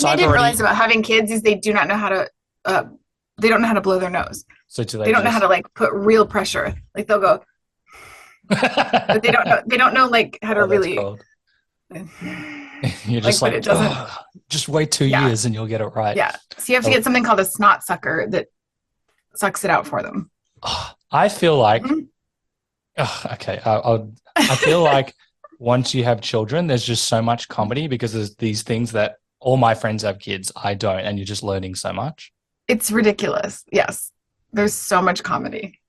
thing I didn't realize about having kids is they do not know how to, they don't know how to blow their nose. So do They don't know how to like put real pressure. Like they'll go, but they don't know like how to really. You're just like it doesn't. Just wait 2 years and you'll get it right. Yeah. So you have to get something called a snot sucker that sucks it out for them. I feel like, okay, I feel like once you have children, there's just so much comedy because there's these things that all my friends have kids, I don't, and you're just learning so much. It's ridiculous. Yes. There's so much comedy.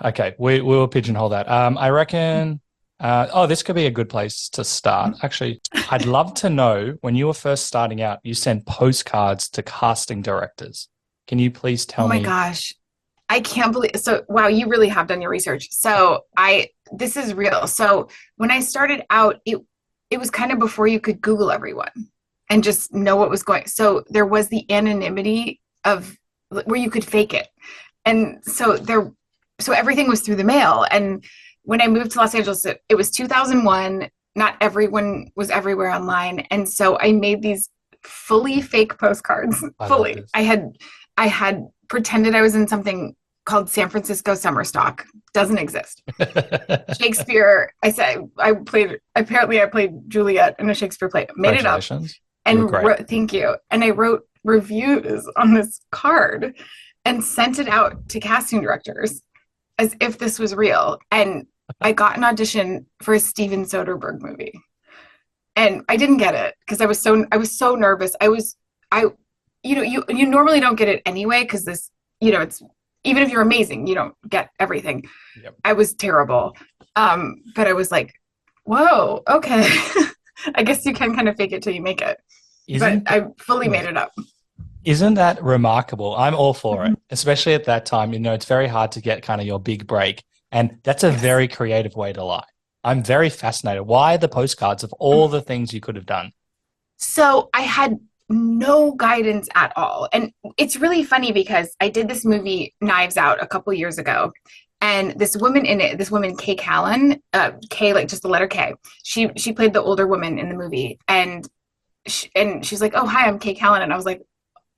Okay, we will pigeonhole that. I reckon, this could be a good place to start. Actually, I'd love to know, when you were first starting out, you sent postcards to casting directors. Can you please tell me? Oh my gosh. I can't believe, so wow, you really have done your research. So this is real. So when I started out, it was kind of before you could Google everyone and just know what was going. So there was the anonymity of where you could fake it. And so everything was through the mail. And when I moved to Los Angeles, it was 2001. Not everyone was everywhere online. And so I made these fully fake postcards. Fully. I had pretended I was in something called San Francisco Summer Stock. Doesn't exist. Shakespeare. I played Juliet in a Shakespeare play. Made it up. And thank you. And I wrote reviews on this card and sent it out to casting directors as if this was real. And I got an audition for a Steven Soderbergh movie. And I didn't get it because I was so nervous. You normally don't get it anyway because this, it's, even if you're amazing, you don't get everything. Yep. I was terrible. But I was like, whoa, okay. I guess you can kind of fake it till you make it. But I fully made it up. Isn't that remarkable? I'm all for it, especially at that time. It's very hard to get kind of your big break. And that's a very creative way to lie. I'm very fascinated. Why the postcards of all the things you could have done? So I had no guidance at all. And it's really funny because I did this movie Knives Out a couple years ago. And this woman in it, Kay Callan, K, like just the letter K, she played the older woman in the movie. And she's like, oh, hi, I'm Kay Callan. And I was like,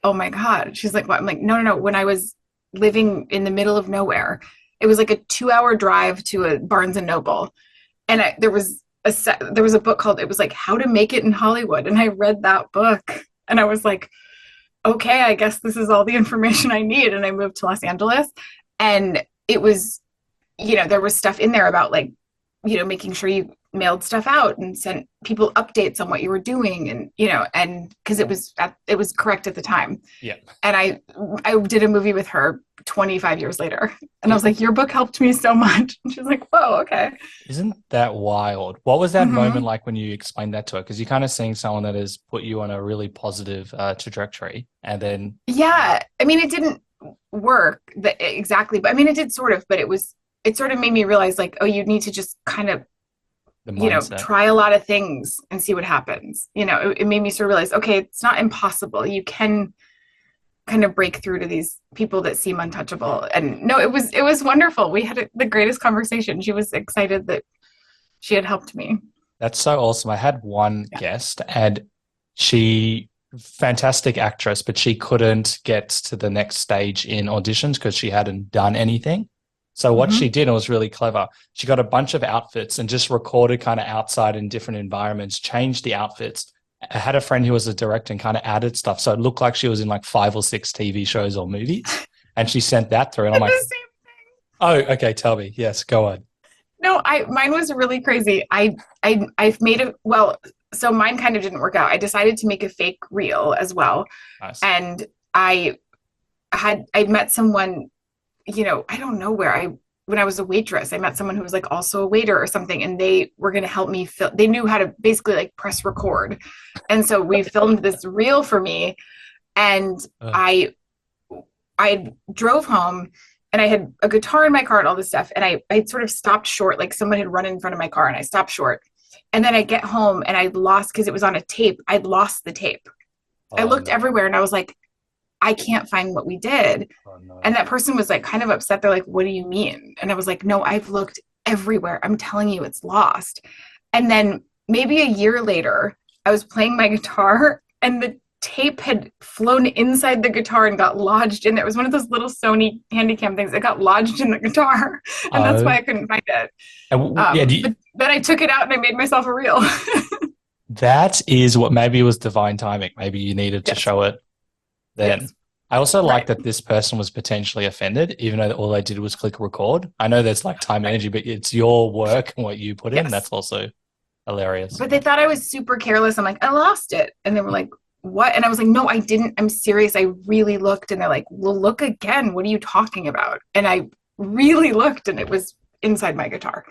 oh my God. She's like, what? I'm like, no. When I was living in the middle of nowhere, it was like a 2-hour drive to a Barnes and Noble. And there was a book called, it was like How to Make It in Hollywood. And I read that book and I was like, okay, I guess this is all the information I need. And I moved to Los Angeles and it was, there was stuff in there about like, making sure you mailed stuff out and sent people updates on what you were doing. And, and cause it was correct at the time. Yeah. And I did a movie with her 25 years later. And I was like, your book helped me so much. And she was like, whoa, okay. Isn't that wild? What was that moment like when you explained that to her? Because you're kind of seeing someone that has put you on a really positive trajectory. And then. Yeah. I mean, it didn't work exactly, but I mean, it did sort of, but it sort of made me realize like, oh, you need to just kind of, try a lot of things and see what happens. It made me sort of realize, okay, it's not impossible. You can kind of break through to these people that seem untouchable. And no, it was wonderful. We had the greatest conversation. She was excited that she had helped me. That's so awesome. I had one guest and she, fantastic actress, but she couldn't get to the next stage in auditions because she hadn't done anything. So what she did, and it was really clever, she got a bunch of outfits and just recorded kind of outside in different environments, changed the outfits. I had a friend who was a director and kind of added stuff. So it looked like she was in like 5 or 6 TV shows or movies. And she sent that through. And I'm like, the same thing. Oh, okay. Tell me. Yes, go on. No, mine was really crazy. I've made it. Well, so mine kind of didn't work out. I decided to make a fake reel as well. Nice. And I met someone, I don't know when I was a waitress, I met someone who was like also a waiter or something, and they were going to help me they knew how to basically like press record. And so we filmed this reel for me. And I drove home and I had a guitar in my car and all this stuff. And I sort of stopped short, like someone had run in front of my car and I stopped short. And then I get home and I lost, cause it was on a tape. I'd lost the tape. I looked everywhere and I was like, I can't find what we did. Oh, no. And that person was like kind of upset. They're like, what do you mean? And I was like, no, I've looked everywhere. I'm telling you, it's lost. And then maybe a year later, I was playing my guitar and the tape had flown inside the guitar and got lodged in there. It was one of those little Sony Handycam things that got lodged in the guitar, and that's why I couldn't find it. But then I took it out and I made myself a reel. That is what, maybe it was divine timing. Maybe you needed to show it then. Yes. I also like that this person was potentially offended, even though all they did was click record. I know there's like time energy, but it's your work and what you put in. That's also hilarious. But they thought I was super careless. I'm like, I lost it. And they were like, what? And I was like, no, I didn't. I'm serious. I really looked. And they're like, well, look again. What are you talking about? And I really looked, and it was inside my guitar.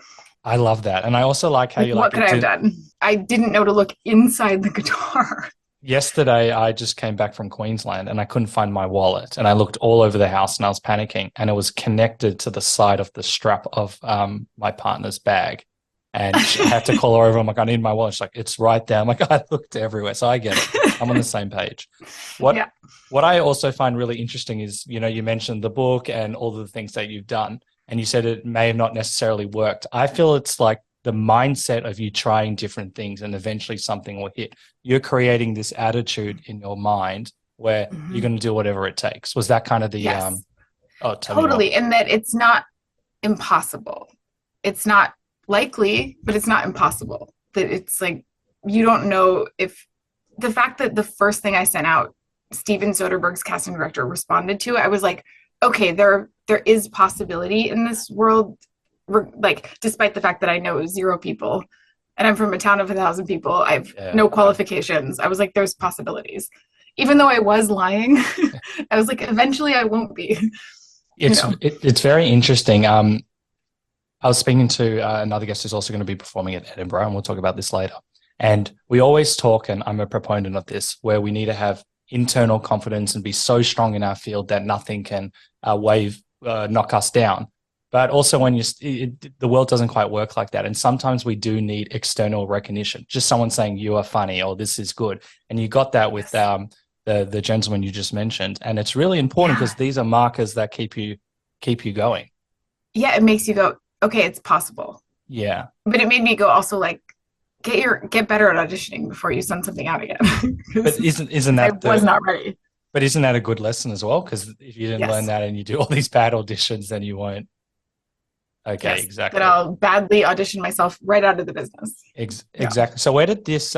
I love that. And I also like how you like, what could I have done? I didn't know to look inside the guitar. Yesterday, I just came back from Queensland and I couldn't find my wallet. And I looked all over the house and I was panicking. And it was connected to the side of the strap of my partner's bag. And I had to call her over. I'm like, I need my wallet. She's like, it's right there. I'm like, I looked everywhere. So I get it. I'm on the same page. What I also find really interesting is, you know, you mentioned the book and all the things that you've done. And you said it may have not necessarily worked. I feel it's like the mindset of you trying different things and eventually something will hit. You're creating this attitude in your mind where you're going to do whatever it takes. Was that kind of the totally. And that it's not impossible. It's not likely, but it's not impossible. That it's like, you don't know if the fact that the first thing I sent out, Steven Soderbergh's casting director responded to, I was like, okay, there is possibility in this world. Like, despite the fact that I know 0 people and I'm from a town of 1,000 people, I have no qualifications. I was like, there's possibilities. Even though I was lying, I was like, eventually I won't be. It's very interesting. I was speaking to another guest who's also going to be performing at Edinburgh, and we'll talk about this later. And we always talk, and I'm a proponent of this, where we need to have internal confidence and be so strong in our field that nothing can knock us down. But also when the world doesn't quite work like that. And sometimes we do need external recognition, just someone saying you are funny or this is good. And you got that with the gentleman you just mentioned. And it's really important because these are markers that keep you going. Yeah, it makes you go, okay, it's possible. Yeah. But it made me go also like, get better at auditioning before you send something out again. But isn't that I was not ready. But isn't that a good lesson as well? Because if you didn't learn that and you do all these bad auditions, then you won't. Okay, exactly. Then I'll badly audition myself right out of the business. Exactly. So where did this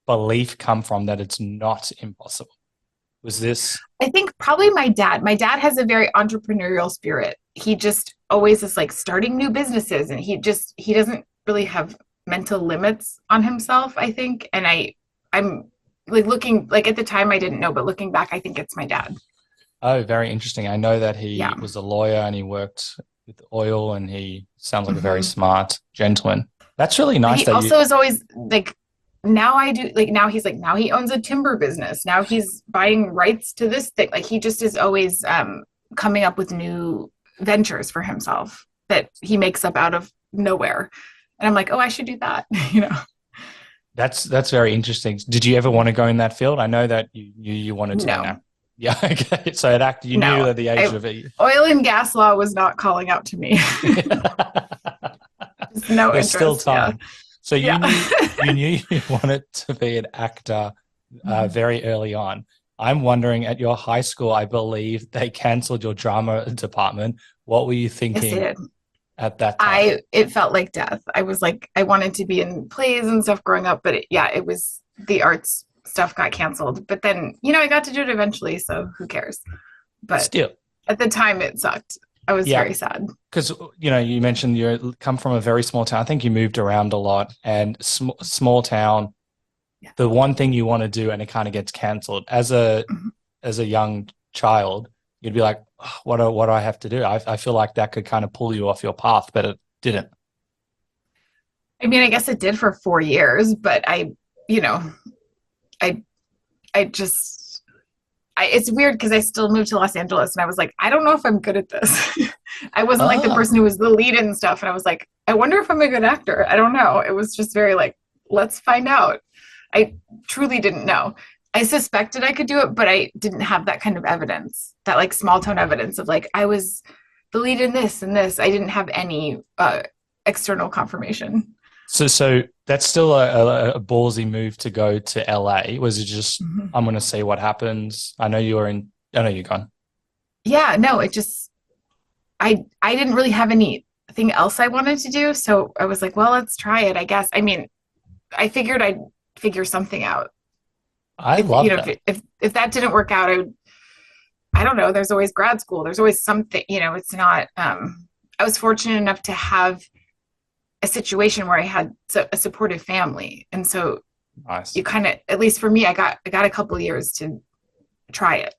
belief come from that it's not impossible? Was this? I think probably my dad. My dad has a very entrepreneurial spirit. He just always is like starting new businesses, and he doesn't really have mental limits on himself, I think. And I'm like looking, like at the time I didn't know, but looking back, I think it's my dad. Oh, very interesting. I know that he was a lawyer and he worked with oil, and he sounds like a very smart gentleman. That's really nice. He also is always like, now he owns a timber business. Now he's buying rights to this thing. Like he just is always coming up with new ventures for himself that he makes up out of nowhere. And I'm like, oh, I should do that. You know. That's very interesting. Did you ever want to go in that field? I know that you wanted to. No. Yeah. Okay. So you knew at the age of it. Oil and gas law was not calling out to me. No There's interest. still time. Yeah. So you knew you wanted to be an actor very early on. I'm wondering, at your high school, I believe they cancelled your drama department. What were you thinking at that time? It felt like death. I was like, I wanted to be in plays and stuff growing up, but it was the arts stuff got canceled. But then, I got to do it eventually, so who cares? But still, at the time, it sucked. I was very sad. Because, you mentioned you come from a very small town. I think you moved around a lot, and small town, the one thing you want to do and it kind of gets canceled. As a young child, you'd be like, oh, what do I have to do? I feel like that could kind of pull you off your path, but it didn't. I mean, I guess it did for 4 years, but it's weird because I still moved to Los Angeles and I was like, I don't know if I'm good at this. I wasn't like the person who was the lead and stuff. And I was like, I wonder if I'm a good actor. I don't know. It was just very like, let's find out. I truly didn't know. I suspected I could do it, but I didn't have that kind of evidence, that like small town evidence of like, I was the lead in this and this. I didn't have any external confirmation. So that's still a ballsy move to go to LA. Was it just, Mhm. I'm going to see what happens? I know you're gone. Yeah, no, it just I didn't really have anything else I wanted to do, so I was like, well, let's try it, I guess. I mean, I figured I'd figure something out. I If you love know, that. if that didn't work out, I don't know, there's always grad school. There's always something, it's not I was fortunate enough to have a situation where I had a supportive family. And so Nice. you kind of, at least for me, I got a couple of years to try it,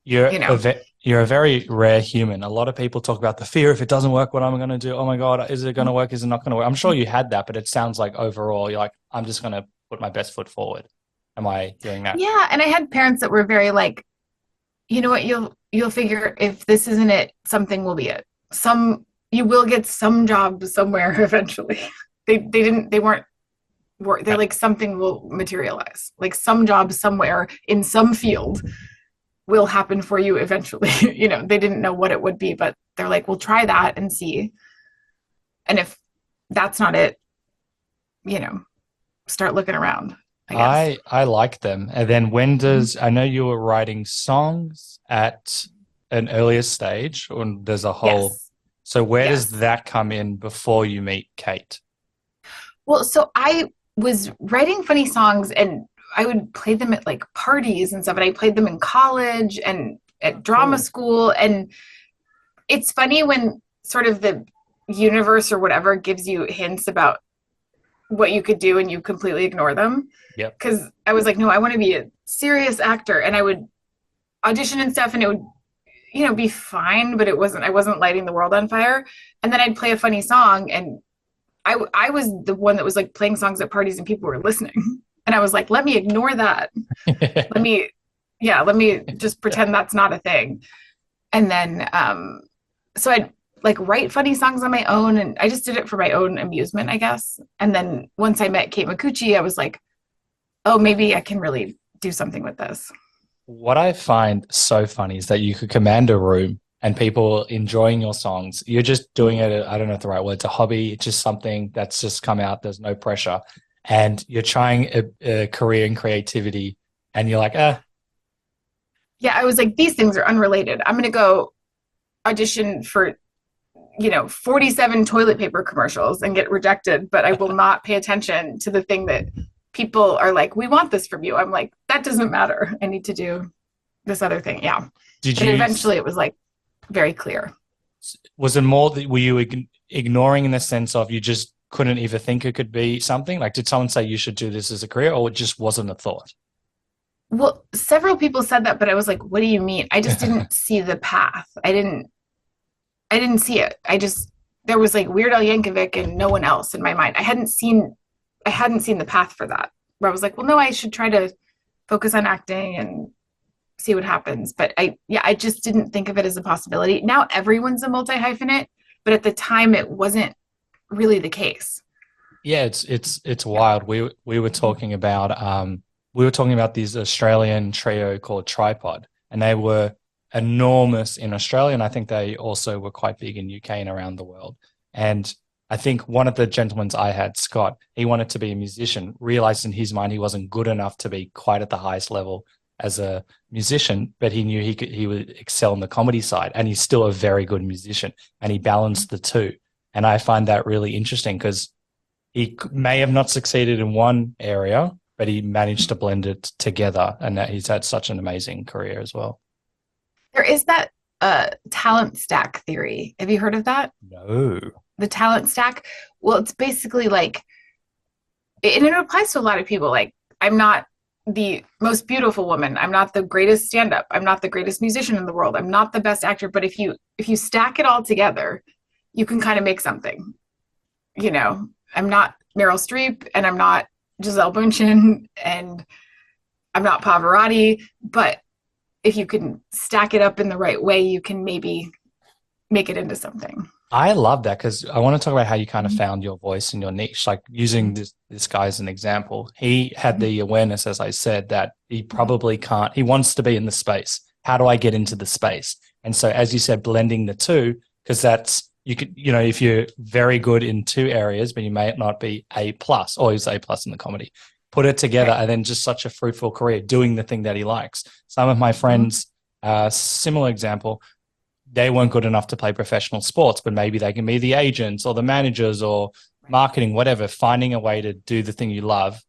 You're you a know. you're a very rare human. A lot of people talk about the fear if it doesn't work, what I'm going to do. Oh my God, is it going to work? Is it not going to work? I'm sure you had that, but it sounds like overall you're like, I'm just going to put my best foot forward. Am I doing that? Yeah, and I had parents that were very like, you know what, you'll figure if this isn't it, something will be it. Some You will get some job somewhere eventually. They weren't they're Right. like something will materialize. Like some job somewhere in some field will happen for you eventually. They didn't know what it would be, but they're like, we'll try that and see. And if that's not it, you know, start looking around, I guess. I like them. And then I know you were writing songs at an earlier stage, and there's a whole, Yes. so where does Yes. that come in before you meet Kate? Well, so I was writing funny songs and I would play them at like parties and stuff. And I played them in college and at drama Cool. school. And it's funny when sort of the universe or whatever gives you hints about what you could do and you completely ignore them. Yep. Because I was like, no, I want to be a serious actor. And I would audition and stuff and it would, be fine, but I wasn't lighting the world on fire. And then I'd play a funny song and I was the one that was like playing songs at parties and people were listening. And I was like, let me ignore that. Let me, yeah, let me just pretend that's not a thing. And then, so I'd like write funny songs on my own and I just did it for my own amusement, I guess. And then once I met Kate Micucci, I was like, oh, maybe I can really do something with this. What I find so funny is that you could command a room and people enjoying your songs. You're just doing it, I don't know if the right word, it's a hobby, it's just something that's just come out, there's no pressure. And you're trying a career in creativity and you're like, Yeah, I was like, these things are unrelated. I'm going to go audition for 47 toilet paper commercials and get rejected, but I will not pay attention to the thing that people are like, we want this from you. I'm like, that doesn't matter. I need to do this other thing. Yeah. did But you, eventually it was like very clear. was it more that were you ignoring in the sense of you just couldn't even think it could be something? Like, did someone say you should do this as a career or it just wasn't a thought? Well, several people said that, but I was like, what do you mean? I just didn't see the path. I didn't see it. There was like Weird Al Yankovic and no one else in my mind. I hadn't seen the path for that. Where I was like, well, no, I should try to focus on acting and see what happens. But I just didn't think of it as a possibility. Now everyone's a multi hyphenate, but at the time it wasn't really the case. Yeah, it's Yeah. wild. We were talking about these Australian trio called Tripod, and they were enormous in Australia, and I think they also were quite big in UK and around the world. And I think one of the gentlemen I had, Scott, he wanted to be a musician, realized in his mind he wasn't good enough to be quite at the highest level as a musician, but he knew he would excel in the comedy side, and he's still a very good musician, and he balanced the two. And I find that really interesting because may have not succeeded in one area, but he managed to blend it together, and that he's had such an amazing career as well. There is that talent stack theory. Have you heard of that? No. The talent stack? Well, it's basically like, and it applies to a lot of people. Like, I'm not the most beautiful woman. I'm not the greatest stand-up. I'm not the greatest musician in the world. I'm not the best actor. But if you stack it all together, you can kind of make something. I'm not Meryl Streep, and I'm not Gisele Bündchen, and I'm not Pavarotti. But if you can stack it up in the right way, you can maybe make it into something. I love that because I want to talk about how you kind of found your voice and your niche. Like using this guy as an example, he had the awareness, as I said, that he probably can't. He wants to be in the space. How do I get into the space? And so, as you said, blending the two, because you could, if you're very good in two areas, but you may not be A plus, or he's A plus in the comedy, put it together, and then just such a fruitful career doing the thing that he likes. Some of my friends, similar example, they weren't good enough to play professional sports, but maybe they can be the agents or the managers or marketing, whatever, finding a way to do the thing you love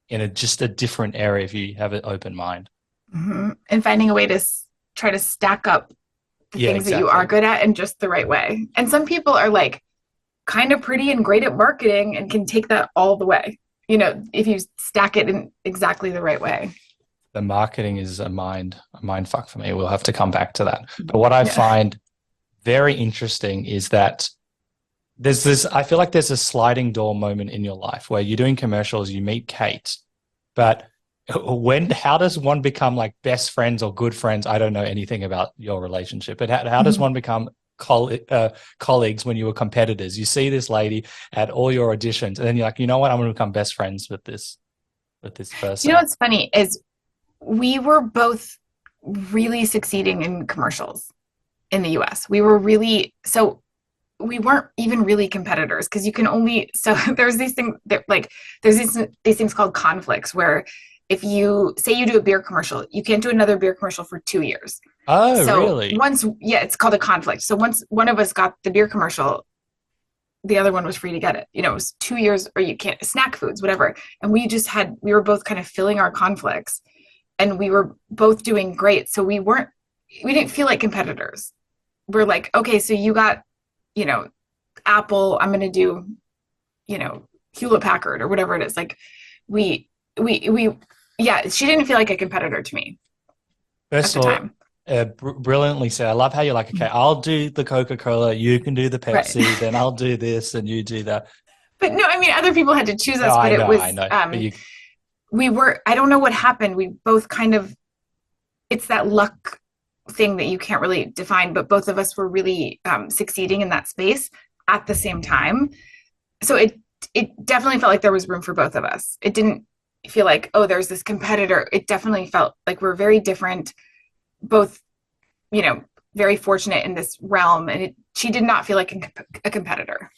in just a different area if you have an open mind. And finding a way to try to stack up the things that you are good at in just the right way. And some people are like kind of pretty and great at marketing and can take that all the way, if you stack it in exactly the right way. The marketing is a mind fuck for me. We'll have to come back to that. But what I find very interesting is that I feel like there's a sliding door moment in your life where you're doing commercials, you meet Kate, but how does one become like best friends or good friends? I don't know anything about your relationship, but how does one become colleagues when you were competitors? You see this lady at all your auditions, and then you're like, you know what? I'm going to become best friends with this person. What's funny is we were both really succeeding in commercials in the US. We weren't even really competitors because you can only, there's these things that there's these things called conflicts where if you say you do a beer commercial, you can't do another beer commercial for 2 years. Oh, so really? It's called a conflict. So once one of us got the beer commercial, the other one was free to get it. It was 2 years, or you can't, snack foods, whatever. And we were both kind of filling our conflicts, and we were both doing great. So we didn't feel like competitors. We're like, okay, so you got, Apple, I'm going to do, Hewlett Packard or whatever it is. Like she didn't feel like a competitor to me. First of all, brilliantly said. I love how you're like, okay, I'll do the Coca-Cola, you can do the Pepsi, right. Then I'll do this and you do that. But no, I mean, other people had to choose us, but I know. I don't know what happened. We both kind of, it's that luck thing that you can't really define, but both of us were really succeeding in that space at the same time. So it definitely felt like there was room for both of us. It didn't feel like, oh, there's this competitor. It definitely felt like we're very different, both, very fortunate in this realm. And she did not feel like a competitor.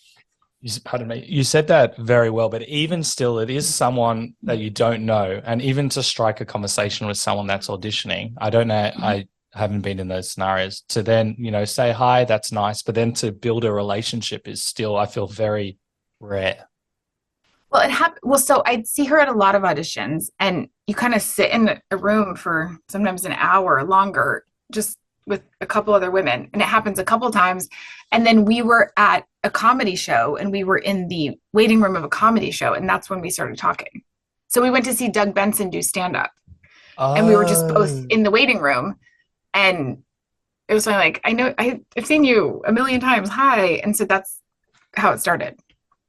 Pardon me. You said that very well, but even still, it is someone that you don't know. And even to strike a conversation with someone that's auditioning, I don't know, I haven't been in those scenarios, to then, say hi, that's nice. But then to build a relationship is still, I feel, very rare. Well, it happened. Well, so I'd see her at a lot of auditions, and you kind of sit in a room for sometimes an hour or longer, just with a couple other women. And it happens a couple times. And then we were at a comedy show, and we were in the waiting room of a comedy show. And that's when we started talking. So we went to see Doug Benson do stand-up. And we were just both in the waiting room. And it was like, I've seen you a million times. Hi. And so that's how it started.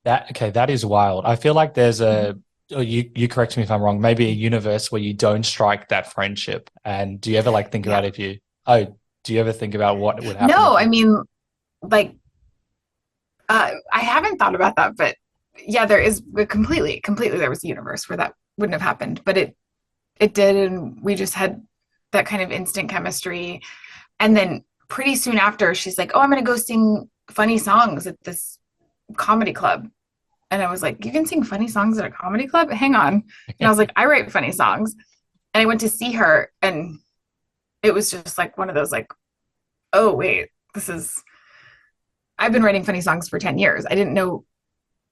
That is wild. I feel like there's you correct me if I'm wrong, maybe a universe where you don't strike that friendship. And do you ever think about do you ever think about what would happen? No, I mean, I haven't thought about that, but yeah, there is completely there was a universe where that wouldn't have happened, but it did. And we just had that kind of instant chemistry. And then pretty soon after, she's like, oh, I'm going to go sing funny songs at this comedy club. And I was like, you can sing funny songs at a comedy club? Hang on. And I was like, I write funny songs. And I went to see her, and it was just like one of those oh, wait, I've been writing funny songs for 10 years. I didn't know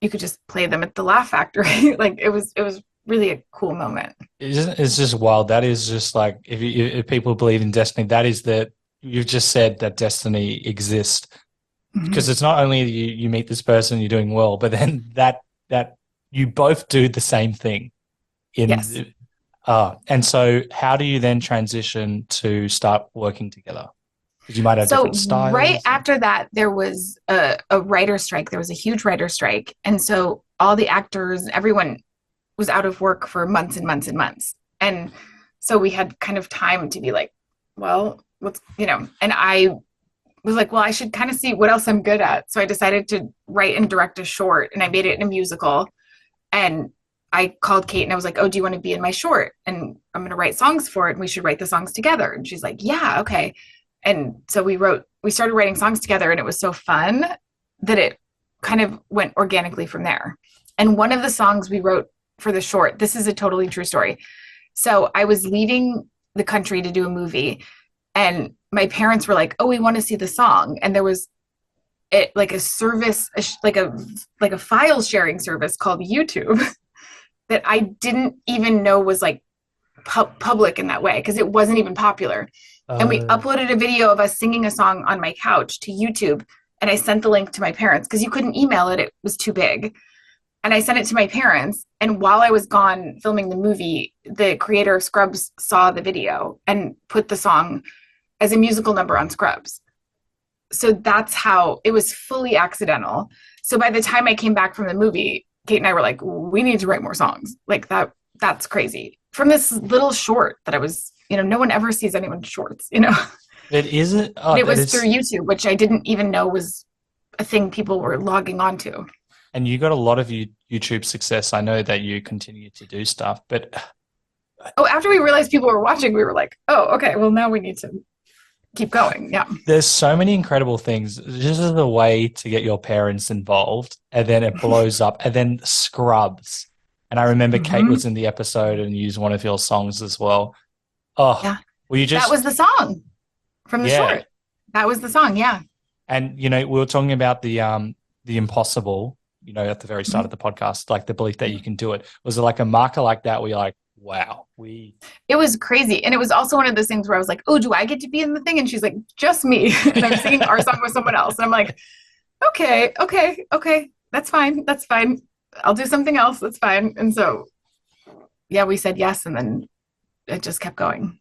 you could just play them at the Laugh Factory. It was really a cool moment. It's just wild. That is just if people believe in destiny, that is that you've just said that destiny exists. Because it's not only you meet this person, you're doing well, but then that you both do the same thing. Yes. And so how do you then transition to start working together? Because you might have different styles. Right after that, there was a writer's strike. There was a huge writer's strike. And so all the actors, everyone was out of work for months and months and months. And so we had kind of time to be like, well, what's, and I was like, well, I should kind of see what else I'm good at. So I decided to write and direct a short, and I made it in a musical. And I called Kate and I was like, oh, do you want to be in my short? And I'm going to write songs for it, and we should write the songs together. And she's like, yeah, okay. And so we started writing songs together, and it was so fun. that it kind of went organically from there. And one of the songs we wrote for the short, this is a totally true story. So I was leaving the country to do a movie, and my parents were like, "Oh, we want to see the song." And there was like a service, like a file sharing service called YouTube that I didn't even know was like public in that way, because it wasn't even popular. And we uploaded a video of us singing a song on my couch to YouTube, and I sent the link to my parents because you couldn't email it. It was too big. And I sent it to my parents. And while I was gone filming the movie, the creator of Scrubs saw the video and put the song as a musical number on Scrubs. So that's how it was, fully accidental. So by the time I came back from the movie, Kate and I were like, we need to write more songs. Like that's crazy. From this little short that I was, no one ever sees anyone's shorts, It isn't. Oh, it was through YouTube, which I didn't even know was a thing people were logging onto. And you got a lot of YouTube success. I know that you continue to do stuff, but after we realized people were watching, we were like, oh, okay, well now we need to keep going. Yeah. There's so many incredible things. Just as a way to get your parents involved, and then it blows up, and then Scrubs. And I remember Kate was in the episode and used one of your songs as well. Oh, yeah. Well, that was the song from the short. That was the song. Yeah. And, we were talking about the impossible, at the very start of the podcast, like the belief that you can do it. Was it like a marker like that where you're like, wow, it was crazy. And it was also one of those things where I was like, oh, do I get to be in the thing? And she's like, just me. And I'm singing our song with someone else. And I'm like, okay. That's fine. I'll do something else. That's fine. And so, yeah, we said yes. And then it just kept going.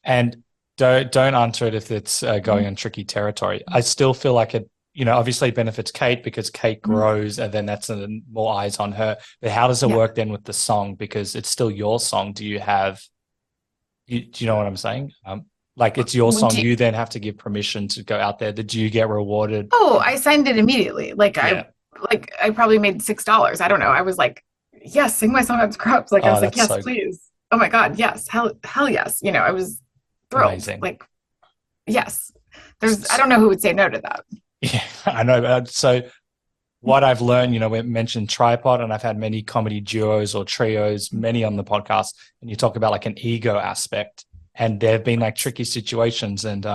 And don't answer it if it's going on tricky territory. I still feel like it, obviously benefits Kate because Kate grows and then that's more eyes on her. But how does it work then with the song? Because it's still your song. Do you know what I'm saying? Like it's your song. You then have to give permission to go out there. Did you get rewarded? Oh, I signed it immediately. I probably made $6. I don't know. I was like, yes, sing my song on Scrubs. I was like, yes, so please. Oh my God. Yes. Hell yes. I was thrilled. Amazing. Like, yes, I don't know who would say no to that. Yeah, I know. So what I've learned, we mentioned tripod, and I've had many comedy duos or trios, many on the podcast, and you talk about like an ego aspect, and there have been like tricky situations, and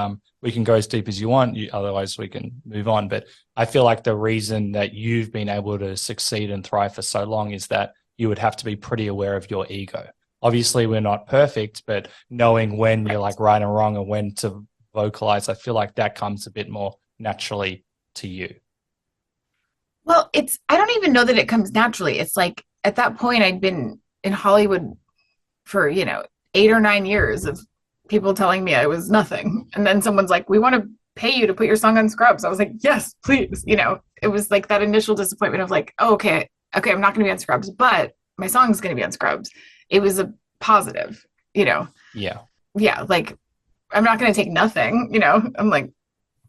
we can go as deep as you want. Otherwise we can move on. But I feel like the reason that you've been able to succeed and thrive for so long is that you would have to be pretty aware of your ego. Obviously we're not perfect, but knowing when you're like right and wrong and when to vocalize, I feel like that comes a bit more naturally to you. Well, I don't even know that it comes naturally. It's like at that point I'd been in Hollywood for, 8 or 9 years of people telling me I was nothing. And then someone's like, we want to pay you to put your song on Scrubs. I was like, yes, please. It was like that initial disappointment of like, oh, okay, I'm not going to be on Scrubs, but my song's going to be on Scrubs. It was a positive, Yeah. Yeah. Like, I'm not going to take nothing, I'm like,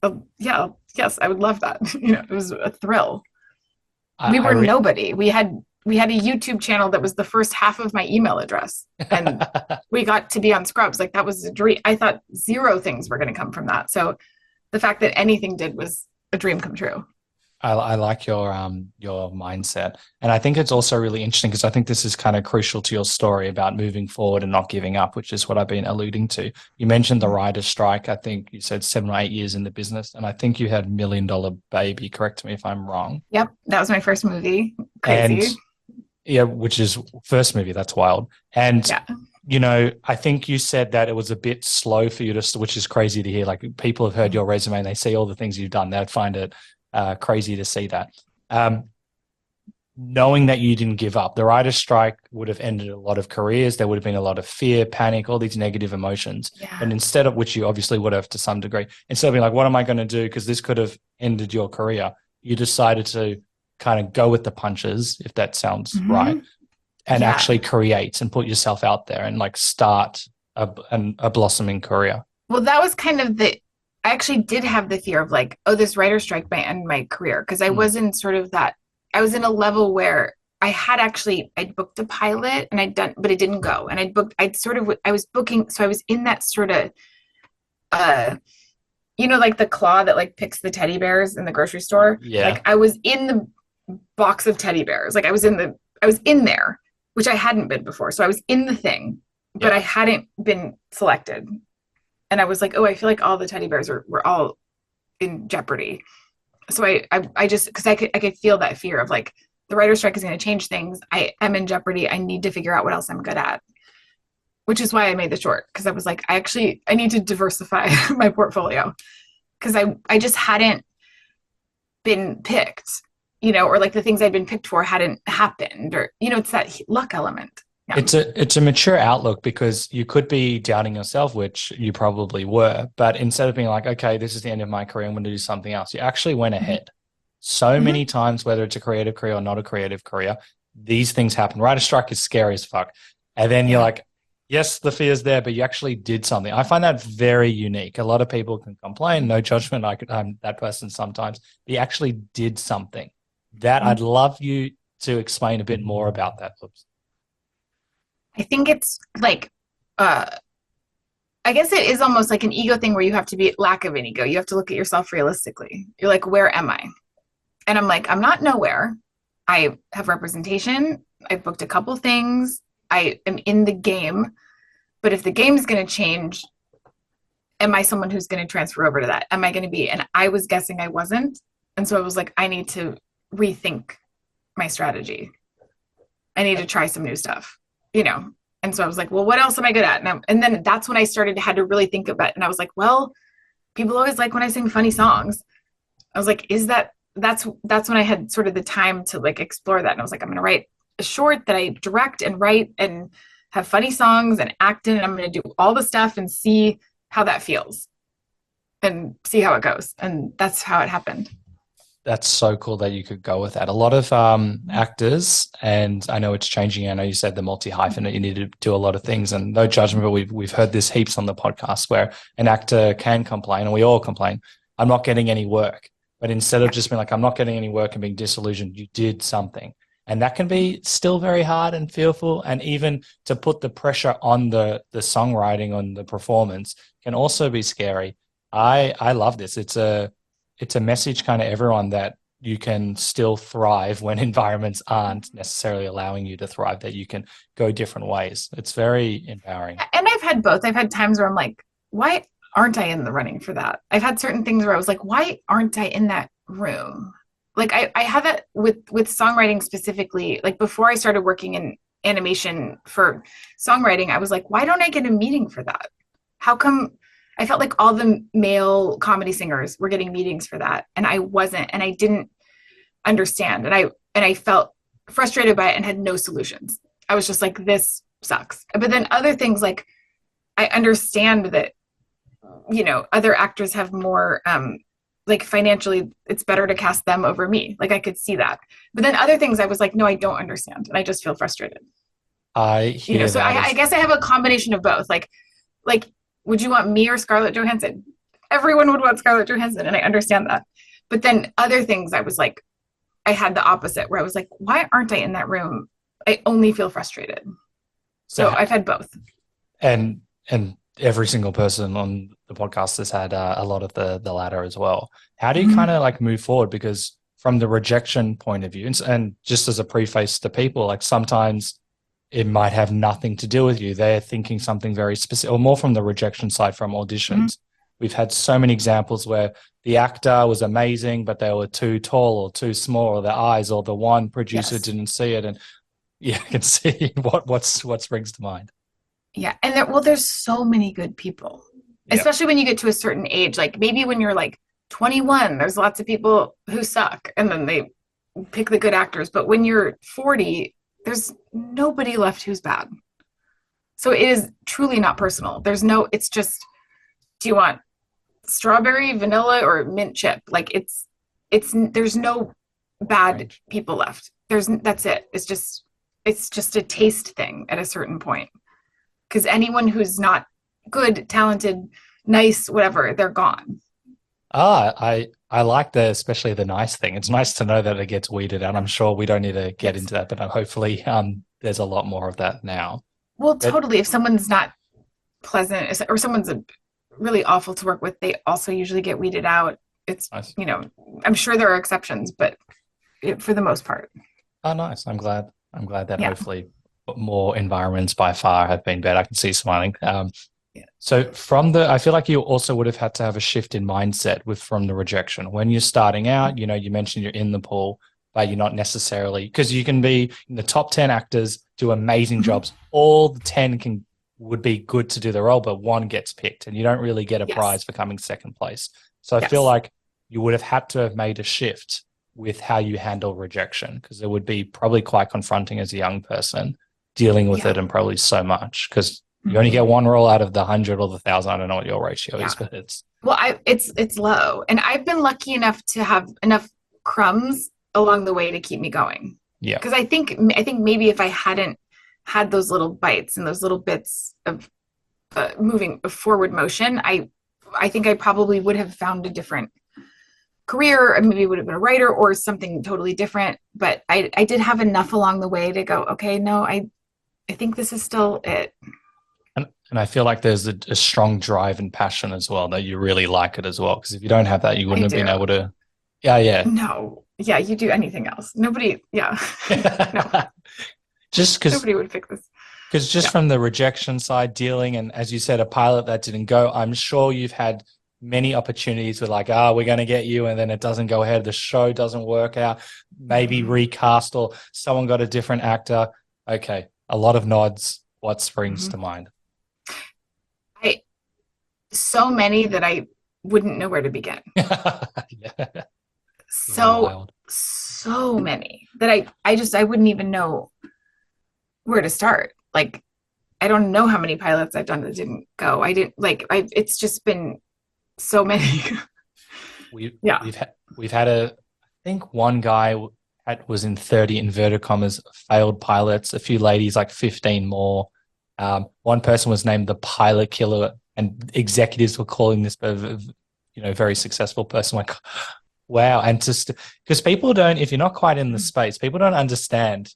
oh, yeah, yes, I would love that. It was a thrill. We were nobody. We had a YouTube channel that was the first half of my email address, and we got to be on Scrubs. Like that was a dream. I thought 0 things were going to come from that. So the fact that anything did was a dream come true. I like your mindset. And I think it's also really interesting because I think this is kind of crucial to your story about moving forward and not giving up, which is what I've been alluding to. You mentioned the writer's strike. I think you said 7 or 8 years in the business. And I think you had $1 Million Baby. Correct me if I'm wrong. Yep. That was my first movie. Crazy. And, yeah, which is first movie. That's wild. And, I think you said that it was a bit slow for you which is crazy to hear. Like people have heard your resume and they see all the things you've done. They'd find it crazy to see that. Knowing that you didn't give up, the writer's strike would have ended a lot of careers. There would have been a lot of fear, panic, all these negative emotions. Yeah. And instead of which you obviously would have to some degree, instead of being like, what am I going to do? Because this could have ended your career. You decided to kind of go with the punches, if that sounds right, and actually create and put yourself out there and like start a blossoming career. Well, that was kind of I actually did have the fear of like, oh, this writer's strike might end my career. Cause I was in sort of that, I was in a level where I'd booked a pilot and but it didn't go. And I was booking. So I was in that sort of, you know, like the claw that like picks the teddy bears in the grocery store. Yeah. Like I was in the box of teddy bears. Like I was in there, which I hadn't been before. So I was in the thing, but Yeah. I hadn't been selected. And I was like, oh, I feel like all the teddy bears were all in jeopardy. So I just, because I could feel that fear of like the writer's strike is going to change things. I am in jeopardy. I need to figure out what else I'm good at, which is why I made the short. Because I was like, I need to diversify my portfolio because I just hadn't been picked, you know, or like the things I'd been picked for hadn't happened, or, you know, it's that luck element. Yeah. It's a mature outlook because you could be doubting yourself, which you probably were, but instead of being like, okay, this is the end of my career, I'm going to do something else, you actually went ahead. So many times, whether it's a creative career or not a creative career, these things happen. Writer strike is scary as fuck. And then you're like, yes, the fear's there, but you actually did something. I find that very unique. A lot of people can complain, no judgment. I'm that person sometimes. But you actually did something. That I'd love you to explain a bit more about that. Oops. I think it's like, I guess it is almost like an ego thing where you have to be lack of an ego. You have to look at yourself realistically. You're like, where am I? And I'm like, I'm not nowhere. I have representation. I've booked a couple things. I am in the game. But if the game is going to change, am I someone who's going to transfer over to that? Am I going to be? And I was guessing I wasn't. And so I was like, I need to rethink my strategy. I need to try some new stuff, you know? And so I was like, well, what else am I good at? And then that's when I had to really think about it. And I was like, well, people always like when I sing funny songs. I was like, that's when I had sort of the time to like explore that. And I was like, I'm going to write a short that I direct and write and have funny songs and act in, and I'm going to do all the stuff and see how that feels and see how it goes. And that's how it happened. That's so cool that you could go with that. A lot of actors, and I know it's changing. I know you said the multi-hyphenate, you need to do a lot of things, and no judgment, but we've heard this heaps on the podcast where an actor can complain, and we all complain, I'm not getting any work. But instead of just being like, I'm not getting any work and being disillusioned, you did something. And that can be still very hard and fearful. And even to put the pressure on the songwriting, on the performance, can also be scary. I love this. It's a message kind of everyone that you can still thrive when environments aren't necessarily allowing you to thrive, that you can go different ways. It's very empowering. And I've had both. I've had times where I'm like, why aren't I in the running for that? I've had certain things where I was like, why aren't I in that room? Like I have it with songwriting specifically. Like before I started working in animation for songwriting, I was like, why don't I get a meeting for that? How come I felt like all the male comedy singers were getting meetings for that and I wasn't, and I didn't understand, and I felt frustrated by it and had no solutions. I was just like, this sucks. But then other things, like I understand that, you know, other actors have more like financially it's better to cast them over me. Like I could see that. But then other things I was like, no, I don't understand, and I just feel frustrated. I hear, you know, so I guess I have a combination of both. Like would you want me or Scarlett Johansson? Everyone would want Scarlett Johansson, and I understand that. But then other things I was like, I had the opposite where I was like, why aren't I in that room? I only feel frustrated. So I've had both. And every single person on the podcast has had a lot of the latter as well. How do you kind of like move forward? Because from the rejection point of view, and just as a preface to people, like sometimes it might have nothing to do with you. They're thinking something very specific, or more from the rejection side from auditions. We've had so many examples where the actor was amazing, but they were too tall or too small, or their eyes, or the one producer didn't see it. And yeah, I can see what springs to mind. Yeah. And there's so many good people, especially when you get to a certain age. Like maybe when you're like 21, there's lots of people who suck and then they pick the good actors. But when you're 40, there's nobody left who's bad. So it is truly not personal. It's just, do you want strawberry, vanilla, or mint chip? Like there's no bad people left. That's it. It's just a taste thing at a certain point. Because anyone who's not good, talented, nice, whatever, they're gone. I like especially the nice thing. It's nice to know that it gets weeded out. I'm sure we don't need to get into that, but hopefully there's a lot more of that now. Well, totally. If someone's not pleasant or someone's really awful to work with, they also usually get weeded out. It's, Nice. I'm sure there are exceptions, but for the most part. Oh, nice. I'm glad. I'm glad that Yeah. hopefully more environments by far have been better. I can see smiling. Yeah. So I feel like you also would have had to have a shift in mindset from the rejection. When you're starting out, you mentioned you're in the pool, but you're not necessarily, because you can be in the top 10 actors, do amazing jobs. All the 10 would be good to do the role, but one gets picked and you don't really get a Yes. prize for coming second place. So I feel Yes. like you would have had to have made a shift with how you handle rejection, because it would be probably quite confronting as a young person dealing with Yeah. it, and probably so much because you only get Mhm. one roll out of the 100 or the 1,000. I don't know what your ratio Yeah. is, but it's Well, it's low, and I've been lucky enough to have enough crumbs along the way to keep me going. yeah. Because I think maybe if I hadn't had those little bites and those little bits of moving forward motion, I think I probably would have found a different career, or maybe would have been a writer or something totally different. But I did have enough along the way to go, okay, no, I think this is still it. And I feel like there's a strong drive and passion as well, that you really like it as well. Because if you don't have that, you I wouldn't have been do. able to. Yeah, yeah. No. Yeah, you do anything else. Nobody, yeah. No, Just because nobody would pick this. just Yeah. from the rejection side dealing, and as you said, a pilot that didn't go, I'm sure you've had many opportunities with like, we're going to get you, and then it doesn't go ahead. The show doesn't work out. Maybe Mm-hmm. recast, or someone got a different actor. Okay, a lot of nods. What springs Mm-hmm. to mind? I so many that I wouldn't know where to begin. Yeah, yeah, So wild. so many that I wouldn't even know where to start. Like I don't know how many pilots I've done that didn't go. I didn't like I it's just been so many. We Yeah. we've had I think one guy was in 30 inverted commas failed pilots. A few ladies, like 15 more. One person was named the pilot killer, and executives were calling this very successful person. Like, wow. And just because people don't, if you're not quite in the space, people don't understand.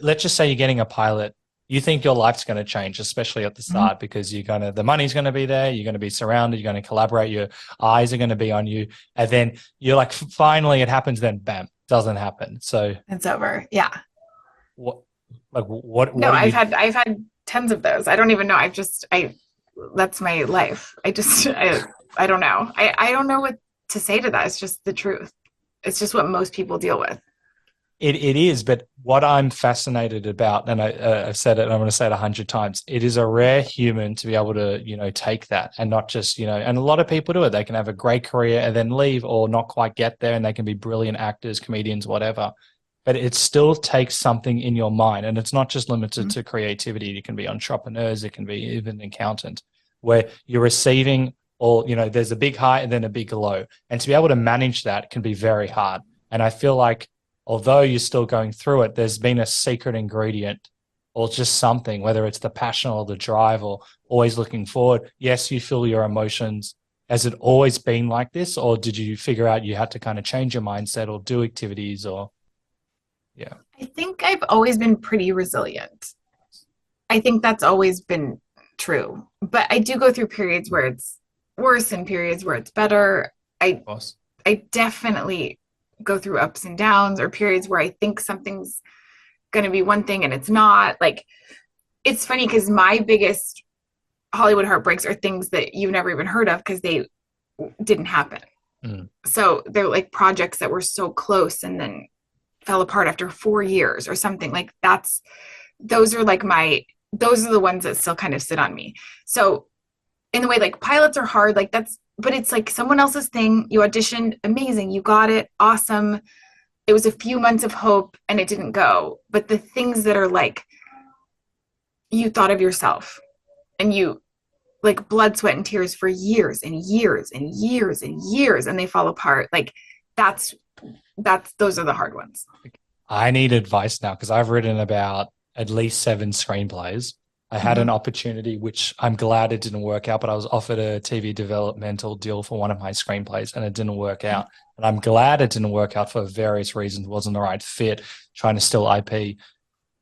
Let's just say you're getting a pilot. You think your life's going to change, especially at the Mhm. start, because the money's going to be there. You're going to be surrounded. You're going to collaborate. Your eyes are going to be on you. And then you're like, finally it happens. Then bam, doesn't happen. So It's over. Yeah. what, what No, do I've you, had I've had tons of those. I don't even know. I that's my life. I don't know. I don't know what to say to that. It's just the truth. It's just what most people deal with. it is, but what I'm fascinated about, and I've said it, and I'm going to say it 100 times, it is a rare human to be able to, take that and not just, and a lot of people do it. They can have a great career and then leave, or not quite get there, and they can be brilliant actors, comedians, whatever. But it still takes something in your mind, and it's not just limited Mhm. to creativity. It can be entrepreneurs, it can be even an accountant, where you're receiving all, there's a big high and then a big low. And to be able to manage that can be very hard. And I feel like although you're still going through it, there's been a secret ingredient, or just something, whether it's the passion or the drive or always looking forward. Yes, you feel your emotions. Has it always been like this, or did you figure out you had to kind of change your mindset or do activities, or yeah? I think I've always been pretty resilient. I think that's always been true. But I do go through periods where it's worse and periods where it's better. Of I course. I definitely go through ups and downs, or periods where I think something's going to be one thing and it's not. Like it's funny because my biggest Hollywood heartbreaks are things that you've never even heard of because they didn't happen. Mm. So they're like projects that were so close and then fell apart after 4 years or something. Like those are like those are the ones that still kind of sit on me. So in the way, like pilots are hard, like but it's like someone else's thing. You auditioned, amazing, you got it, awesome. It was a few months of hope and it didn't go. But the things that are like you thought of yourself and you like blood, sweat, and tears for years and years and years and years, and they fall apart. Like that's those are the hard ones. I need advice now, because I've written about at least 7 screenplays. I had an Mm-hmm. opportunity, which I'm glad it didn't work out, but I was offered a TV developmental deal for one of my screenplays and it didn't work out. And I'm glad it didn't work out for various reasons. It wasn't the right fit, trying to steal IP.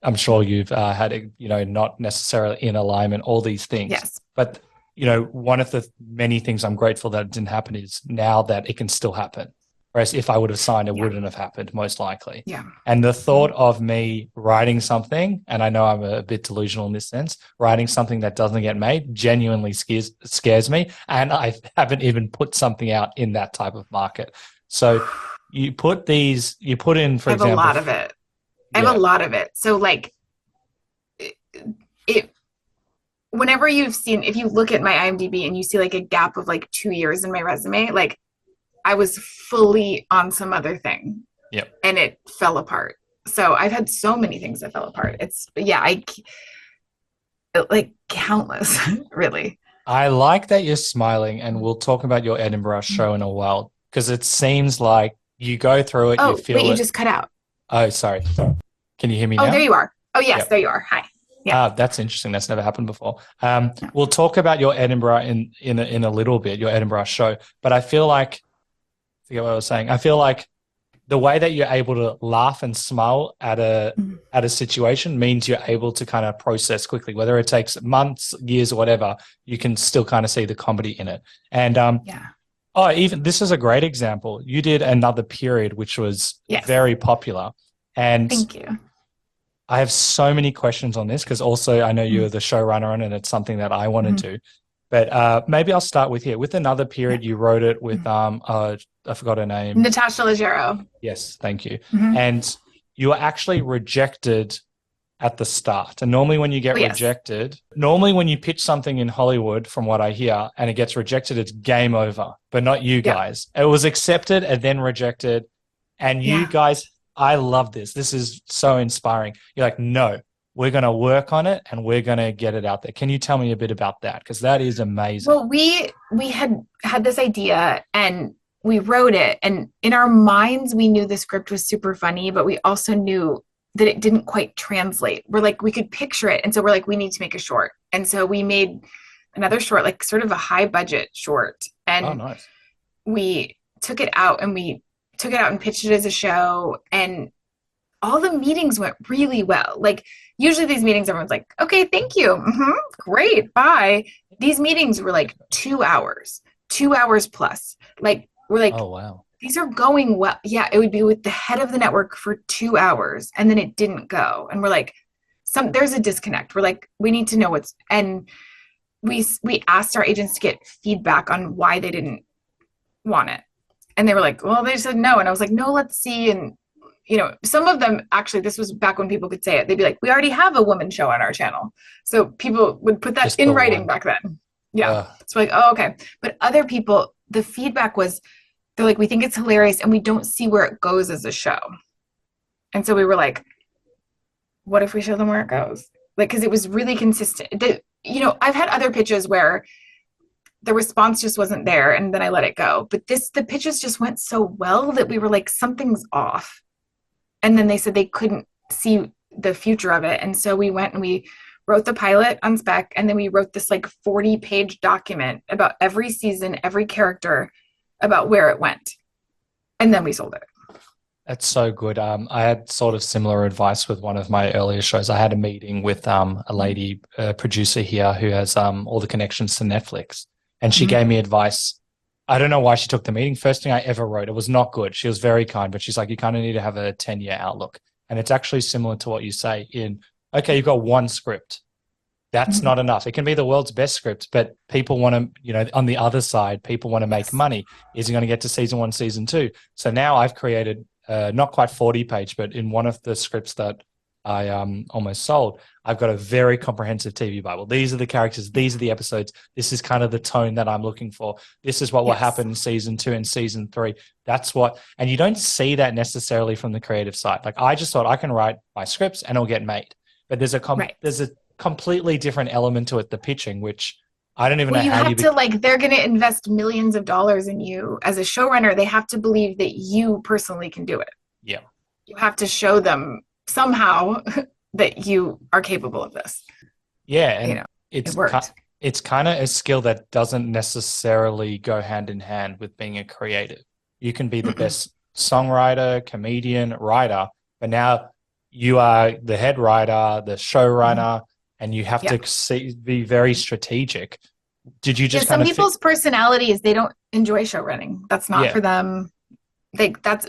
I'm sure you've had it, not necessarily in alignment, all these things. Yes. But, one of the many things I'm grateful that it didn't happen is now that it can still happen. Whereas if I would have signed, it wouldn't have happened, most likely. Yeah. And the thought of me writing something, and I know I'm a bit delusional in this sense, writing something that doesn't get made genuinely scares me. And I haven't even put something out in that type of market. So you put in, for example. I have a lot of it. I have a lot of it. So like whenever if you look at my IMDb and you see like a gap of like 2 years in my resume, like I was fully on some other thing. Yep. And it fell apart. So I've had so many things that fell apart. Like countless, really. I like that you're smiling, and we'll talk about your Edinburgh show in a while, because it seems like you go through it, you feel wait, it. you just cut out. Oh, sorry. Can you hear me now? Oh, there you are. Oh, yes, There you are. Hi. Yeah. That's interesting. That's never happened before. We'll talk about your Edinburgh in a little bit, your Edinburgh show. But I feel like, I forget what I was saying. I feel like the way that you're able to laugh and smile at a situation means you're able to kind of process quickly, whether it takes months, years, or whatever. You can still kind of see the comedy in it. And even this is a great example. You did Another Period, which was very popular. And thank you. I have so many questions on this, because also I know you're the showrunner on it, and it's something that I want to do. But maybe I'll start with here. With Another Period, you wrote it with I forgot her name. Natasha Leggero. Yes, thank you. And you were actually rejected at the start. And normally when you get rejected, normally when you pitch something in Hollywood, from what I hear, and it gets rejected, it's game over. But not you guys. It was accepted and then rejected. And you guys, I love this. This is so inspiring. You're like, no, we're going to work on it and we're going to get it out there. Can you tell me a bit about that? Because that is amazing. Well, we had this idea and we wrote it, and in our minds, we knew the script was super funny, but we also knew that it didn't quite translate. We're like, we could picture it. And so we're like, we need to make a short. And so we made another short, like sort of a high budget short. And nice. We took it out and pitched it as a show, and all the meetings went really well. Like usually these meetings, everyone's like, okay, thank you. Great. Bye. These meetings were like 2 hours plus. Like we're like, oh, wow. These are going well. Yeah. It would be with the head of the network for 2 hours, and then it didn't go. And we're like, there's a disconnect. We're like, we need to know and we asked our agents to get feedback on why they didn't want it. And they were like, well, they said no. And I was like, no, let's see. And, some of them, actually, this was back when people could say it. They'd be like, we already have a woman show on our channel. So people would put that just in writing back then. Yeah. So like, oh, okay. But other people, the feedback was, they're like, we think it's hilarious and we don't see where it goes as a show. And so we were like, what if we show them where it goes? Like, because it was really consistent. I've had other pitches where the response just wasn't there, and then I let it go. But the pitches just went so well that we were like, something's off. And then they said they couldn't see the future of it. And so we went and we wrote the pilot on spec, and then we wrote this like 40-page document about every season, every character, about where it went. And then we sold it. That's so good. I had sort of similar advice with one of my earlier shows. I had a meeting with a lady producer here who has all the connections to Netflix. And she gave me advice. I don't know why she took the meeting. First thing I ever wrote, it was not good. She was very kind, but she's like, you kind of need to have a 10-year outlook. And it's actually similar to what you say okay, you've got one script. That's not enough. It can be the world's best script, but people want to, on the other side, people want to make money. Is it going to get to season 1, season 2? So now I've created not quite 40-page, but in one of the scripts that I almost sold, I've got a very comprehensive TV Bible. These are the characters. These are the episodes. This is kind of the tone that I'm looking for. This is what will happen in season 2 and season 3. And you don't see that necessarily from the creative side. Like I just thought I can write my scripts and it'll get made. But there's a completely different element to it, the pitching, which I don't even know how they're going to invest millions of dollars in you as a showrunner. They have to believe that you personally can do it. Yeah. You have to show them somehow that you are capable of this. Yeah. And it's kind of a skill that doesn't necessarily go hand in hand with being a creative. You can be the best songwriter, comedian, writer, but now you are the head writer, the showrunner, and you have to be very strategic did you Yeah, just some kind of people's personalities, they don't enjoy show running. That's not yeah. for them. That's,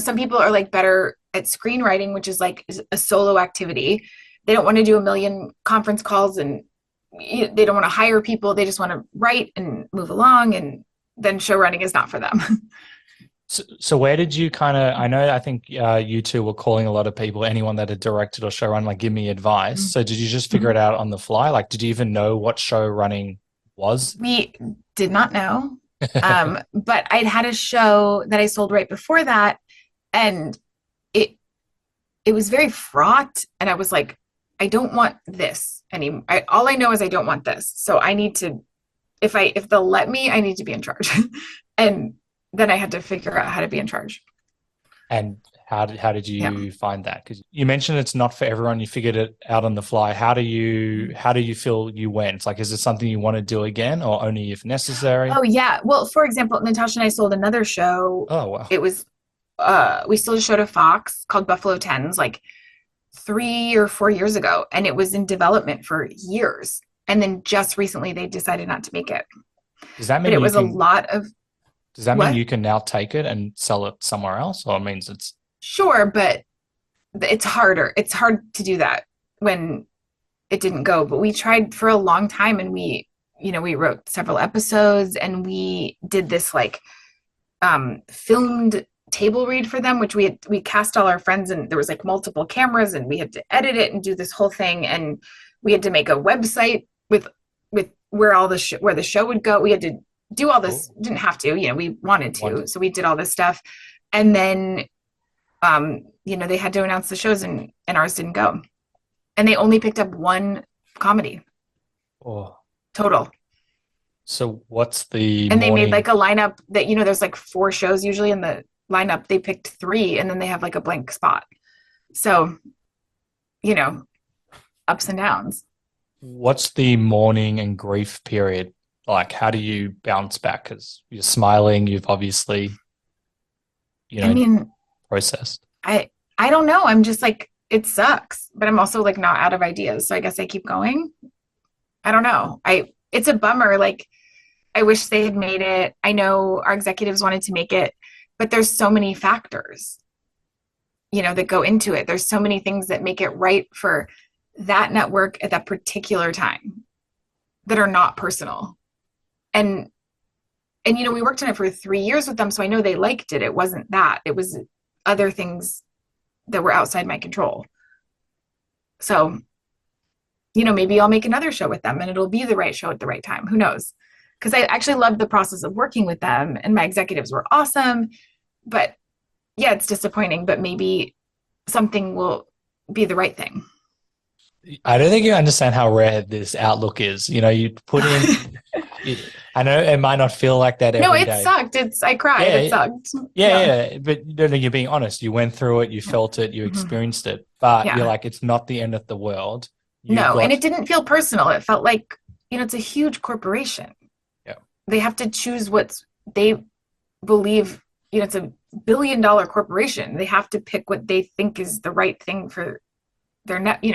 some people are like better at screenwriting, which is like a solo activity. They don't want to do a million conference calls, and they don't want to hire people. They just want to write and move along. And then show running is not for them. So where did you kind of, I think you two were calling a lot of people, anyone that had directed or show run, like, give me advice. So did you just figure it out on the fly? Like, did you even know what show running was? We did not know. But I'd had a show that I sold right before that, and it was very fraught. And I was like, I don't want this anymore. All I know is I don't want this. So I need to, if they'll let me, I need to be in charge. And then I had to figure out how to be in charge. And how did you find that? Because you mentioned it's not for everyone. You figured it out on the fly. How do you feel you went? Like, is it something you want to do again, or only if necessary? Oh yeah. Well, for example, Natasha and I sold another show. Oh wow. It was we sold a show to Fox called Buffalo Tens like 3 or 4 years ago, and it was in development for years. And then just recently they decided not to make it. Does that mean but it was a lot of Does that what? mean you can now take it and sell it somewhere else? Or it means it's Sure, but it's harder. It's hard to do that when it didn't go. But we tried for a long time, and we wrote several episodes, and we did this like filmed table read for them, which we cast all our friends, and there was like multiple cameras, and we had to edit it and do this whole thing, and we had to make a website with where all where the show would go. We had to do all this. Didn't have to, we wanted to, so we did all this stuff, and then they had to announce the shows, and ours didn't go, and they only picked up one comedy total. So what's the and they made like a lineup that there's like 4 shows usually in the lineup. They picked 3, and then they have like a blank spot. So ups and downs. What's the mourning and grief period like? How do you bounce back? Because you're smiling, you've obviously processed. I don't know. I'm just like, it sucks, but I'm also like not out of ideas. So I guess I keep going. I don't know. It's a bummer. Like, I wish they had made it. I know our executives wanted to make it, but there's so many factors, that go into it. There's so many things that make it right for that network at that particular time that are not personal. And we worked on it for 3 years with them, so I know they liked it. It wasn't that. It was other things that were outside my control. So, maybe I'll make another show with them, and it'll be the right show at the right time. Who knows? Because I actually loved the process of working with them, and my executives were awesome. But yeah, it's disappointing, but maybe something will be the right thing. I don't think you understand how rare this outlook is. You put in, I know it might not feel like that every day. No, it sucked. I cried. Yeah, it sucked. Yeah. But you're being honest. You went through it, you felt it, you experienced it, but you're like, it's not the end of the world. And it didn't feel personal. It felt like, it's a huge corporation. Yeah. They have to choose what they believe, it's a $1 billion corporation. They have to pick what they think is the right thing for their net, They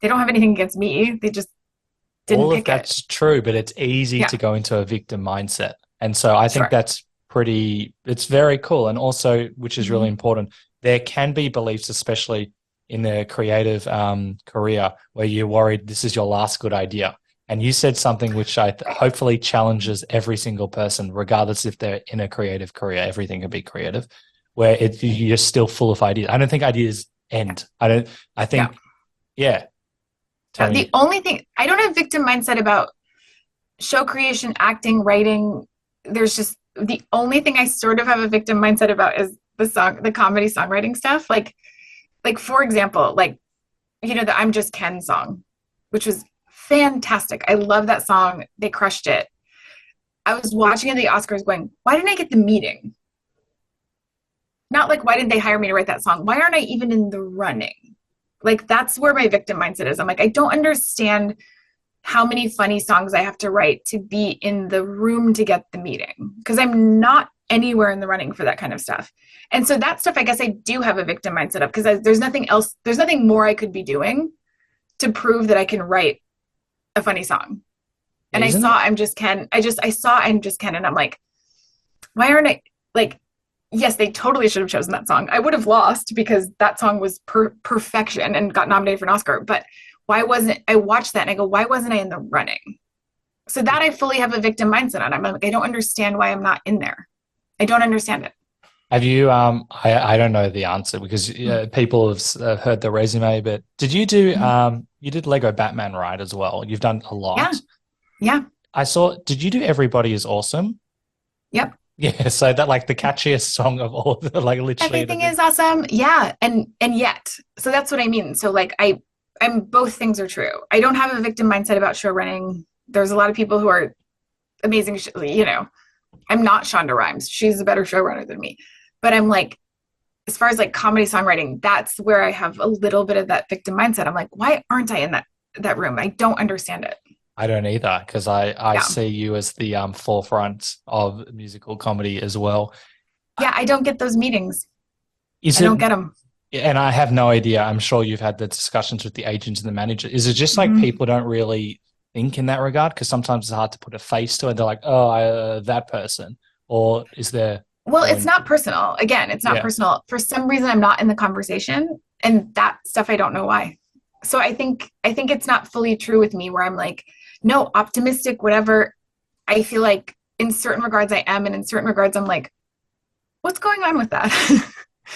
don't have anything against me. They just didn't pick it. All of that's true, but it's easy to go into a victim mindset. And so I think that's it's very cool. And also, which is really important, there can be beliefs, especially in the creative career, where you're worried this is your last good idea. And you said something which hopefully challenges every single person, regardless if they're in a creative career. Everything can be creative, where you're still full of ideas. I don't think ideas end. The only thing, I don't have victim mindset about show creation, acting, writing. There's just, the only thing I sort of have a victim mindset about is the comedy songwriting stuff. Like for example, the I'm Just Ken song, which was fantastic. I love that song. They crushed it. I was watching at the Oscars going, why didn't I get the meeting? Not like, why didn't they hire me to write that song? Why aren't I even in the running? Like, that's where my victim mindset is. I'm like, I don't understand how many funny songs I have to write to be in the room to get the meeting, because I'm not anywhere in the running for that kind of stuff. And so that stuff, I guess I do have a victim mindset of, because there's nothing more I could be doing to prove that I can write a funny song. And I Isn't saw it? I'm Just Ken. I saw I'm Just Ken, and I'm like, why aren't I like? Yes, they totally should have chosen that song. I would have lost because that song was perfection and got nominated for an Oscar. But why wasn't I watched that and I go, why wasn't I in the running? So that I fully have a victim mindset on. I'm like, I don't understand why I'm not in there. I don't understand it. Have you? I don't know the answer because people have heard the resume. But did you do? You did Lego Batman, right? As well. You've done a Yeah. lot. Yeah. I saw. Did you do Everybody Is Awesome? Yep. Yeah. So that like the catchiest song of all. Like literally Everything is awesome. Yeah. And yet. So that's what I mean. So like I'm both things are true. I don't have a victim mindset about show running. There's a lot of people who are amazing. You know, I'm not Shonda Rhimes. She's a better showrunner than me. But I'm like, as far as like comedy songwriting, that's where I have a little bit of that victim mindset. I'm like, why aren't I in that room? I don't understand it. I don't either because I Yeah. see you as the forefront of musical comedy as well. Yeah, I don't get those meetings. Is I it? don't get them. And I have no idea. I'm sure you've had the discussions with the agents and the manager. Is it just like people don't really think in that regard? Because sometimes it's hard to put a face to it. They're like, oh, that person. Or is there? Well, it's not personal. Again, it's not personal. For some reason, I'm not in the conversation, and that stuff I don't know why. So I think it's not fully true with me where I'm like, no, optimistic, whatever. I feel like in certain regards I am, and in certain regards I'm like, what's going on with that?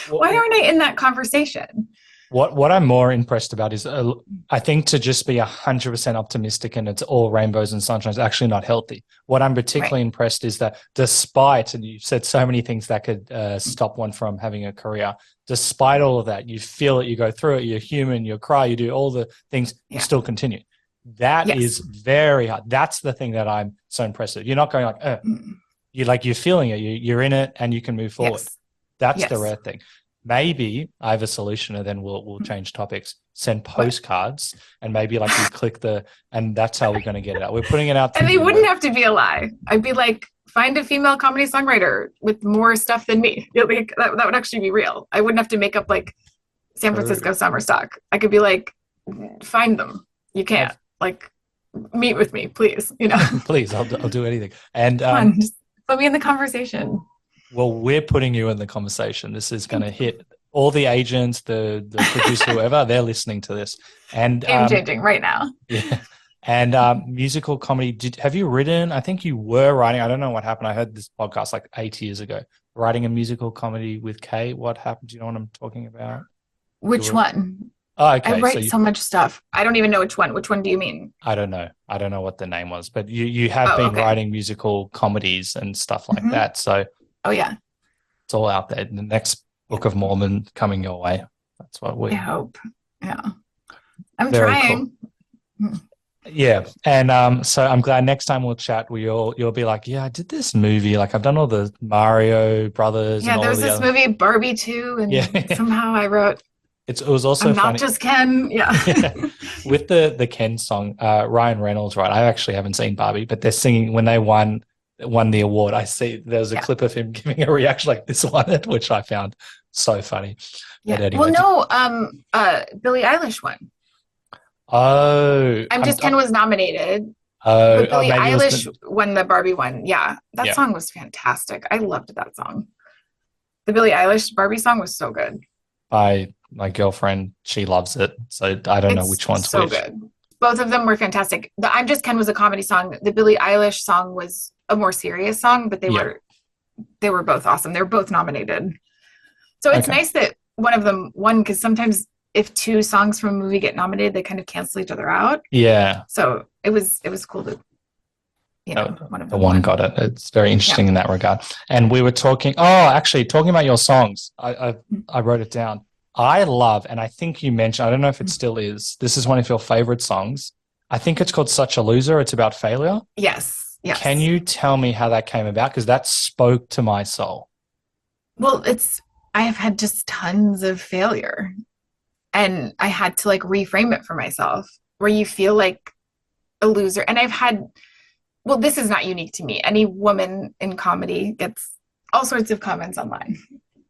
Why aren't I in that conversation? What I'm more impressed about is I think to just be 100% optimistic and it's all rainbows and sunshine is actually not healthy. What I'm particularly impressed is that despite, and you've said so many things that could stop one from having a career, despite all of that, you feel it, you go through it, you're human, you cry, you do all the things, you still continue. That is very hard. That's the thing that I'm so impressed with. You're not going like, you're feeling it, you're in it and you can move forward. That's the rare thing. Maybe I have a solution and then we'll change topics. Send postcards and maybe like you click and that's how we're going to get it out. We're putting it out. And they wouldn't have to be a lie. I'd be like, find a female comedy songwriter with more stuff than me. Like, that would actually be real. I wouldn't have to make up like San Francisco summer stock. I could be like, find them. You can't like meet with me, please. You know, please, I'll do anything. And come on, just put me in the conversation. Well, we're putting you in the conversation. This is going to hit all the agents, the producer, whoever, they're listening to this. And game changing right now. Yeah. And musical comedy, have you written? I think you were writing. I don't know what happened. I heard this podcast like 8 years ago. Writing a musical comedy with Kate. What happened? Do you know what I'm talking about? Which one? Oh, okay. I write so much stuff. I don't even know which one. Which one do you mean? I don't know. I don't know what the name was, but you have been writing musical comedies and stuff like that. So. Oh, yeah. It's all out there. The next Book of Mormon coming your way. That's what we hope. Yeah. I'm trying. Cool. Yeah. And so I'm glad next time we'll chat, you'll be like, yeah, I did this movie. Like I've done all the Mario Brothers. Yeah, there's this movie Barbie too. And somehow I wrote it was also I'm funny. Not Just Ken. Yeah. With the Ken song, Ryan Reynolds, right? I actually haven't seen Barbie, but they're singing when they won the award. I see there was a clip of him giving a reaction like this one, which I found so funny. Yeah. Anyway, well, no, Billie Eilish won. Oh, I'm Just Ken was nominated. But Billie Eilish won the Barbie one. Yeah, that song was fantastic. I loved that song. The Billie Eilish Barbie song was so good. My girlfriend, she loves it. So I don't know which one's so good. Both of them were fantastic. The I'm Just Ken was a comedy song. The Billie Eilish song was a more serious song, but they were both awesome. They were both nominated. So it's nice that one of them won because sometimes if two songs from a movie get nominated, they kind of cancel each other out. Yeah. So it was cool that one of them won. Got it. It's very interesting in that regard. And we were talking about your songs. I wrote it down. I love, and I think you mentioned, I don't know if it still is, this is one of your favorite songs. I think it's called Such a Loser. It's about failure. Yes. Can you tell me how that came about? Because that spoke to my soul. Well, I have had just tons of failure. And I had to like reframe it for myself where you feel like a loser. And this is not unique to me. Any woman in comedy gets all sorts of comments online.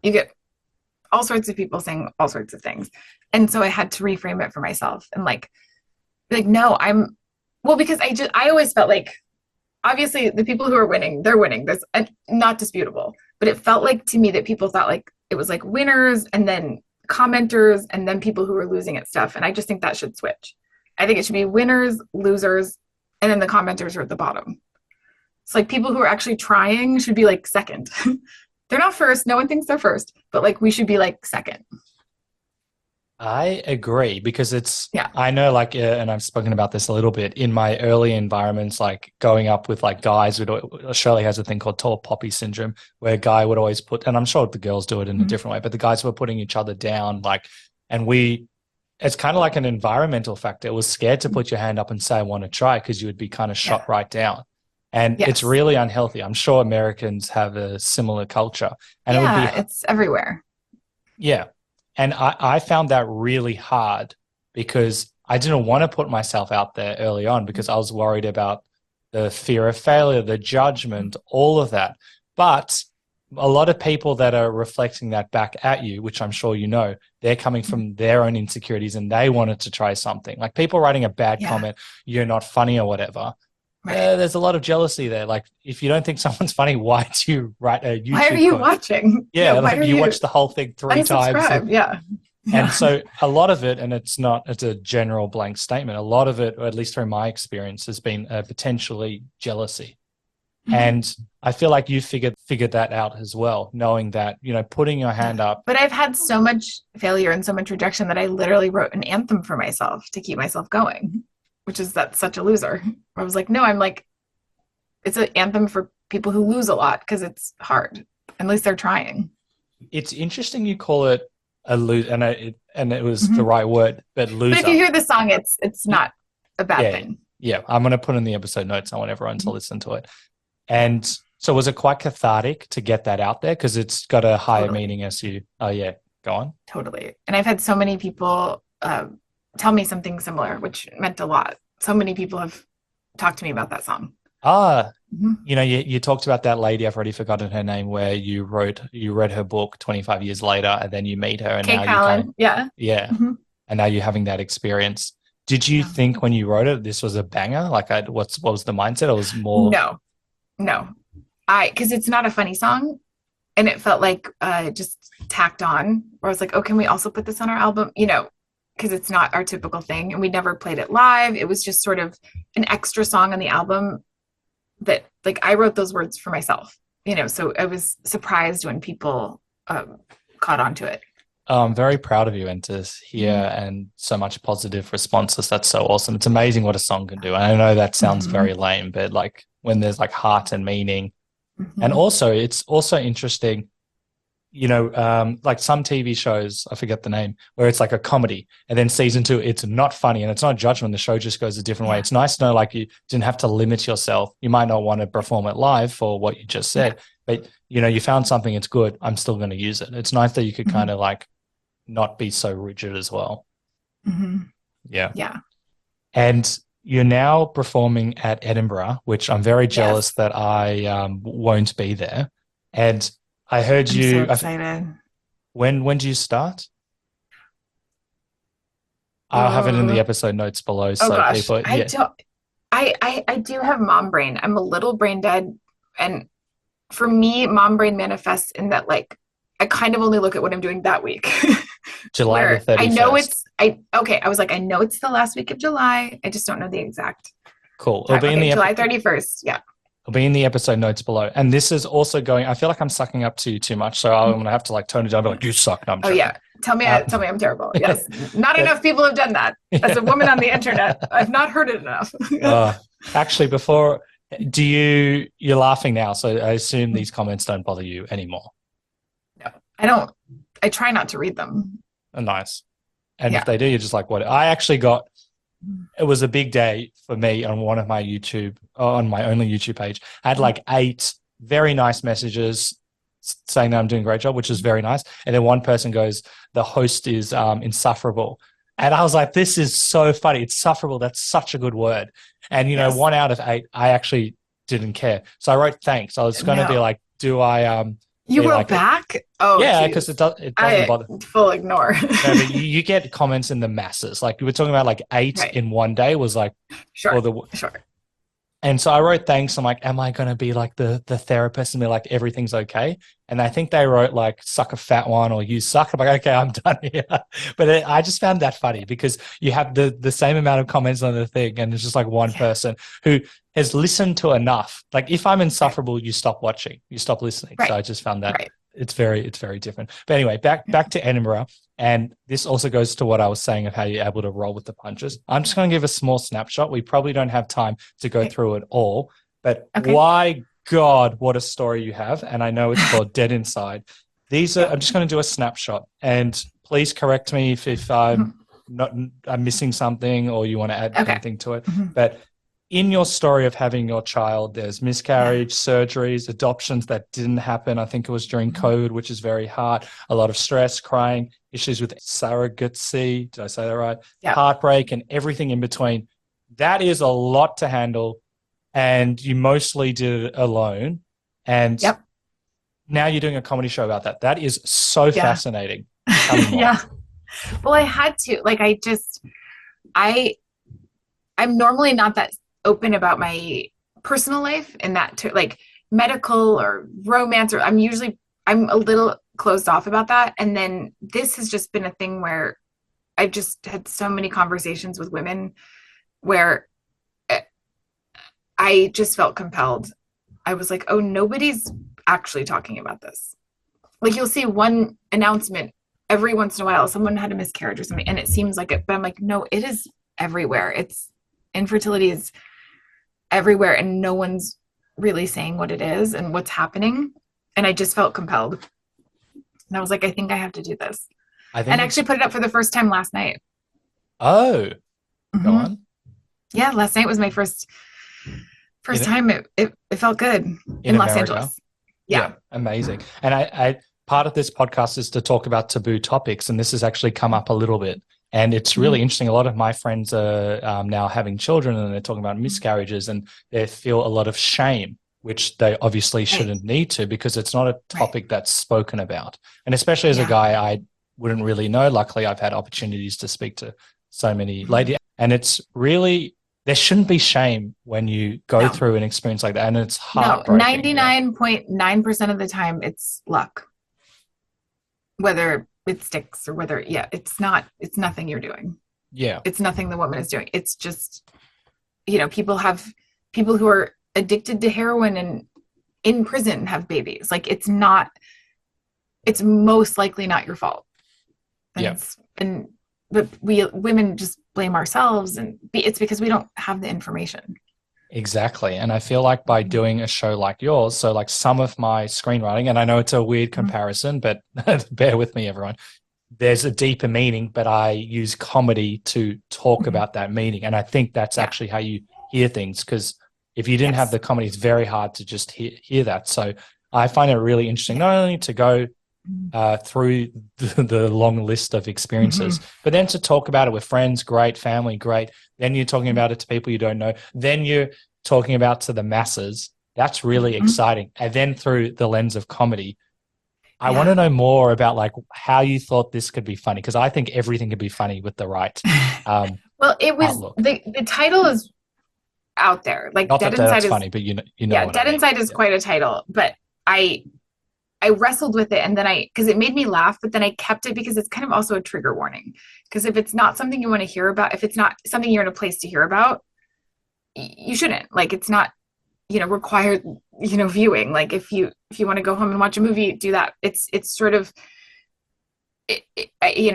You get all sorts of people saying all sorts of things. And so I had to reframe it for myself and like, no, Well, because I always felt like, obviously the people who are winning, they're winning. That's not disputable. But it felt like to me that people thought like it was like winners and then commenters and then people who were losing at stuff. And I just think that should switch. I think it should be winners, losers, and then the commenters are at the bottom. It's like people who are actually trying should be like second. They're not first. No one thinks they're first, but like we should be like second. I agree because Yeah. I know like, and I've spoken about this a little bit in my early environments, like growing up with like guys, Australia has a thing called tall poppy syndrome where a guy would always put, and I'm sure the girls do it in a different way, but the guys were putting each other down, like, and it's kind of like an environmental factor. It was scared to put your hand up and say, I want to try because you would be kind of shot right down. And it's really unhealthy. I'm sure Americans have a similar culture. And it's everywhere. Yeah. And I found that really hard because I didn't want to put myself out there early on because I was worried about the fear of failure, the judgment, all of that. But a lot of people that are reflecting that back at you, which I'm sure you know, they're coming from their own insecurities and they wanted to try something. Like people writing a bad comment, you're not funny or whatever. Right. There's a lot of jealousy there. Like, if you don't think someone's funny, why do you write a YouTube? Why are you watching? Yeah, like you watch the whole thing 3 times. Yeah. And so a lot of it, and it's a general blank statement, a lot of it, or at least from my experience, has been potentially jealousy. And I feel like you figured that out as well, knowing that, putting your hand up. But I've had so much failure and so much rejection that I literally wrote an anthem for myself to keep myself going, which is that's such a loser. I was like, no, I'm like, it's an anthem for people who lose a lot because it's hard. At least they're trying. It's interesting you call it a lose, and it was the right word, but loser. But if you hear the song, it's not a bad thing. Yeah, I'm going to put in the episode notes. I want everyone to listen to it. And so was it quite cathartic to get that out there? Because it's got a higher meaning as you, go on. Totally. And I've had so many people tell me something similar, which meant a lot. So many people have talked to me about that song. You talked about that lady, I've already forgotten her name, where you read her book 25 years later and then you meet her and Kate now Yeah. And now you're having that experience. Did you think when you wrote it, this was a banger? Like what was the mindset? Or was more? No, because it's not a funny song and it felt like just tacked on, where I was like, oh, can we also put this on our album? Because it's not our typical thing and we never played it live. It was just sort of an extra song on the album that like I wrote those words for myself, so I was surprised when people caught on to it. I'm very proud of you and to hear and so much positive responses. That's so awesome. It's amazing what a song can do. And I know that sounds very lame, but like when there's like heart and meaning. And also it's also interesting, like some TV shows, I forget the name, where it's like a comedy and then season 2, it's not funny and it's not judgment. The show just goes a different way. It's nice to know like you didn't have to limit yourself. You might not want to perform it live for what you just said, but you found something, it's good. I'm still going to use it. It's nice that you could kind of like not be so rigid as well. Yeah. And you're now performing at Edinburgh, which I'm very jealous that I won't be there. And I heard I'm you. So excited. When do you start? I'll have it in the episode notes below. So people, I do have mom brain. I'm a little brain dead, and for me, mom brain manifests in that like I kind of only look at what I'm doing that week. July the 31st. I know I was like, I know it's the last week of July. I just don't know the exact. Cool. It'll be in the July 31st. Yeah. It'll be in the episode notes below. And this is also going, I feel like I'm sucking up to you too much. So I'm going to have to like tone it down. Be like, you suck. No, I'm joking. Tell me I'm terrible. Yes. Not enough people have done that. As a woman on the internet, I've not heard it enough. Actually, you're laughing now. So I assume these comments don't bother you anymore. No, I don't. I try not to read them. Oh, nice. And if they do, you're just like, what? I actually it was a big day for me on one of my on my only YouTube page. I had like 8 very nice messages saying that I'm doing a great job, which is very nice. And then one person goes, the host is insufferable. And I was like, this is so funny. It's sufferable. That's such a good word. And, 1 out of 8, I actually didn't care. So I wrote thanks. I was going to be like, do I You They wrote like it. back? Oh, Yeah, geez. because it doesn't bother. Full ignore. No, but you get comments in the masses. Like you were talking about, like 8 Right. in one day was like, Sure. or the Sure. And so I wrote thanks. I'm like, am I going to be like the therapist and be like, everything's okay? And I think they wrote like, suck a fat one or you suck. I'm like, okay, I'm done here. But I just found that funny because you have the same amount of comments on the thing. And it's just like one person who has listened to enough. Like if I'm insufferable, you stop watching, you stop listening. Right. So I just found that Right. it's very different. But anyway, back to Edinburgh. And this also goes to what I was saying of how you're able to roll with the punches. I'm just going to give a small snapshot. We probably don't have time to go through it all, but why God, what a story you have. And I know it's called Dead Inside. These are, I'm just going to do a snapshot and please correct me if I'm missing something or you want to add anything to it. But in your story of having your child, there's miscarriage, surgeries, adoptions that didn't happen. I think it was during COVID, which is very hard. A lot of stress, crying, issues with surrogacy. Did I say that right? Heartbreak and everything in between. That is a lot to handle. And you mostly did it alone. And now you're doing a comedy show about that. That is so fascinating. Yeah. Well, I had to. Like, I'm normally not that open about my personal life and that like medical or romance, or I'm a little closed off about that. And then this has just been a thing where I've just had so many conversations with women where I just felt compelled. I was like, oh, nobody's actually talking about this. Like you'll see one announcement every once in a while, someone had a miscarriage or something, and it seems like it, but I'm like, no, it is everywhere. Infertility is everywhere and no one's really saying what it is and what's happening. And I just felt compelled. And I was like, I think I have to do this. And actually put it up for the first time last night. Oh, go on. Yeah, last night was my first time. It felt good in Los Angeles. Yeah, amazing. And I part of this podcast is to talk about taboo topics, and this has actually come up a little bit. And it's really interesting. A lot of my friends are now having children and they're talking about miscarriages and they feel a lot of shame, which they obviously shouldn't need to because it's not a topic that's spoken about. And especially as a guy, I wouldn't really know. Luckily, I've had opportunities to speak to so many ladies. And it's really, there shouldn't be shame when you go through an experience like that. And it's heartbreaking. 99.9% of the time, it's luck. Whether it sticks or whether, it's nothing you're doing. Yeah. It's nothing the woman is doing. It's just, people who are addicted to heroin and in prison have babies. Like it's most likely not your fault. But we women just blame ourselves and it's because we don't have the information. Exactly. And I feel like by doing a show like yours, so like some of my screenwriting, and I know it's a weird comparison, but bear with me, everyone. There's a deeper meaning, but I use comedy to talk about that meaning. And I think that's actually how you hear things, because if you didn't have the comedy, it's very hard to just hear that. So I find it really interesting, not only to go through the long list of experiences, but then to talk about it with friends, great, family, great. Then you're talking about it to people you don't know. Then you're talking about to the masses. That's really exciting. And then through the lens of comedy, I want to know more about like how you thought this could be funny, because I think everything could be funny with the right well, it was outlook. The title is out there. Like not Dead that Inside that's is funny, but you know Dead Inside is quite a title, but I wrestled with it, and then because it made me laugh, but then I kept it because it's kind of also a trigger warning. Because if it's not something you want to hear about, if it's not something you're in a place to hear about, you shouldn't. Like it's not, required, viewing. Like if you want to go home and watch a movie, do that. It's sort of,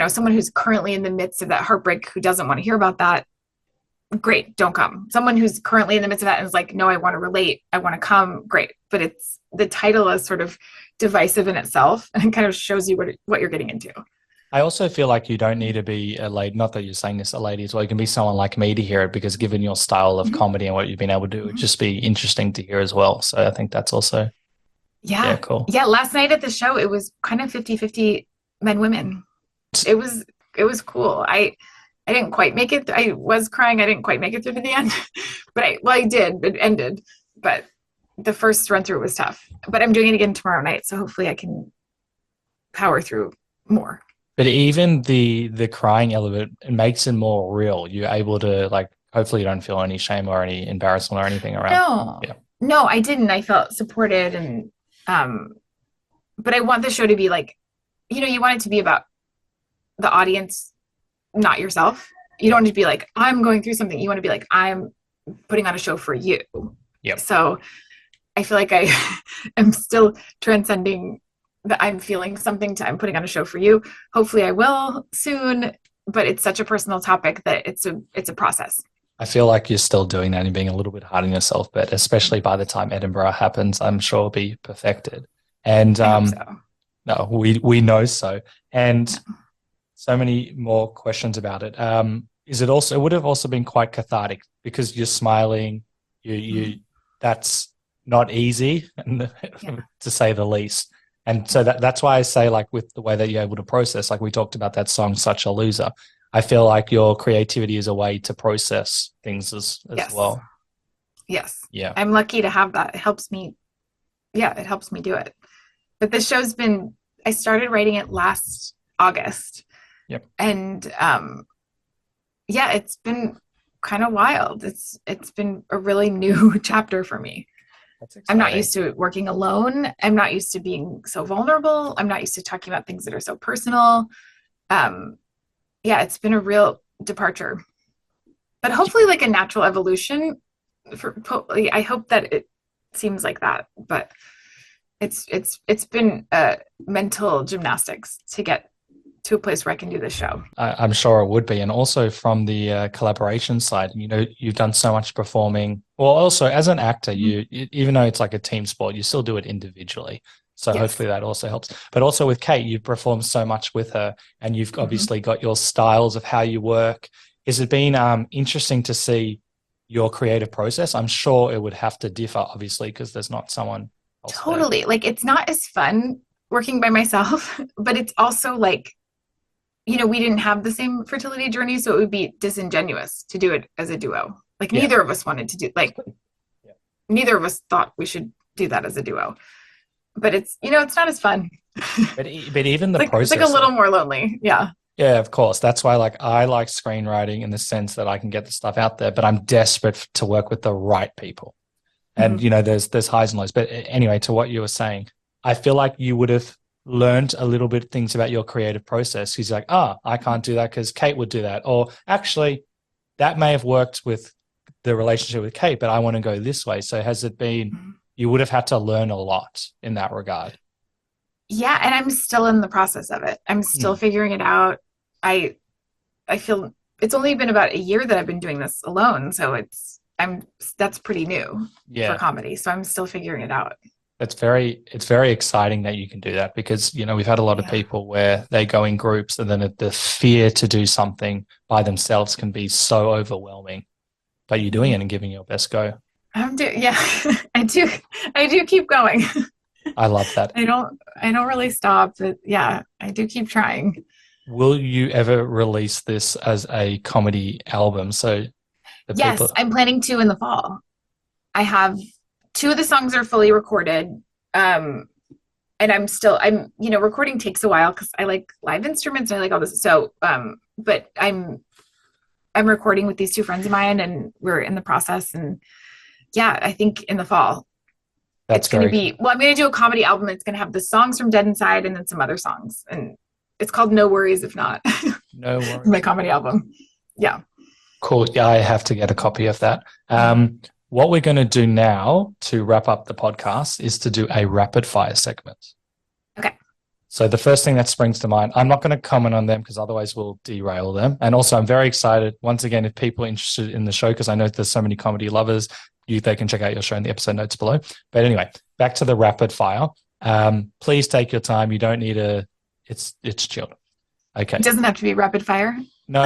someone who's currently in the midst of that heartbreak who doesn't want to hear about that, great, don't come. Someone who's currently in the midst of that and is like, no, I want to relate, I want to come, great. But the title is sort of divisive in itself and kind of shows you what you're getting into. I also feel like you don't need to be a lady, not that you're saying this a lady as well, you can be someone like me to hear it, because given your style of comedy and what you've been able to do, it'd just be interesting to hear as well. So I think that's also cool. Yeah, last night at the show, it was kind of 50-50 men, women. It was cool. I didn't quite make it. I was crying. I didn't quite make it through to the end, but I did. It ended. But the first run through was tough, but I'm doing it again tomorrow night. So hopefully I can power through more. But even the crying element, it makes it more real. You're able to like, hopefully you don't feel any shame or any embarrassment or anything around. No, Yeah. no, I didn't. I felt supported and, but I want the show to be like, you want it to be about the audience, not yourself. You don't want to be like, I'm going through something. You want to be like, I'm putting on a show for you. Yep. So I feel like I am still transcending that I'm feeling something to I'm putting on a show for you. Hopefully I will soon, but it's such a personal topic that it's a process. I feel like you're still doing that and being a little bit hard on yourself, but especially by the time Edinburgh happens, I'm sure it'll be perfected. And I hope so. no, we know so. And so many more questions about it. It would have also been quite cathartic because you're smiling, that's not easy to say the least. And so that's why I say, like, with the way that you're able to process, like we talked about that song, Such a Loser, I feel like your creativity is a way to process things as well. Yes. Yeah. I'm lucky to have that. It helps me. Yeah, it helps me do it. But this show's I started writing it last August. Yep. And it's been kind of wild. It's been a really new chapter for me. I'm not used to working alone. I'm not used to being so vulnerable. I'm not used to talking about things that are so personal. It's been a real departure, but hopefully like a natural evolution. I hope that it seems like that, but it's been mental gymnastics to get to a place where I can do this show. I'm sure it would be. And also from the collaboration side, you've done so much performing. Well, also as an actor, you even though it's like a team sport, you still do it individually. So hopefully that also helps. But also with Kate, you've performed so much with her and you've obviously got your styles of how you work. Has it been interesting to see your creative process? I'm sure it would have to differ, obviously, because there's not someone else totally there. Like it's not as fun working by myself, but it's also like, we didn't have the same fertility journey, so it would be disingenuous to do it as a duo. Like neither of us wanted to do, neither of us thought we should do that as a duo. But it's, it's not as fun. But even the process. It's like a little more lonely. Yeah. Yeah, of course. That's why I like screenwriting in the sense that I can get the stuff out there, but I'm desperate to work with the right people. And, there's highs and lows. But anyway, to what you were saying, I feel like you would have learned a little bit things about your creative process. He's like, I can't do that because Kate would do that. Or actually, that may have worked with the relationship with Kate, but I want to go this way. So has it been, you would have had to learn a lot in that regard? Yeah, and I'm still in the process of it. I'm still figuring it out. I feel it's only been about a year that I've been doing this alone. So that's pretty new for comedy. So I'm still figuring it out. It's very exciting that you can do that because, we've had a lot of people where they go in groups and then the fear to do something by themselves can be so overwhelming, but you're doing it and giving your best go. I do keep going. I love that. I don't really stop, but I do keep trying. Will you ever release this as a comedy album? So I'm planning to in the fall. I have 2 of the songs are fully recorded. And recording takes a while because I like live instruments and I like all this. So, but I'm recording with these 2 friends of mine and we're in the process. And I think in the fall, it's going to be, I'm going to do a comedy album. It's going to have the songs from Dead Inside and then some other songs. And it's called No Worries If Not. No Worries. My comedy album. Yeah. Cool. Yeah, I have to get a copy of that. What we're going to do now to wrap up the podcast is to do a rapid fire segment. Okay. So the first thing that springs to mind, I'm not going to comment on them because otherwise we'll derail them. And also I'm very excited, once again, if people are interested in the show, because I know there's so many comedy lovers, they can check out your show in the episode notes below. But anyway, back to the rapid fire. Please take your time. You don't need it's chilled. Okay. It doesn't have to be rapid fire. No,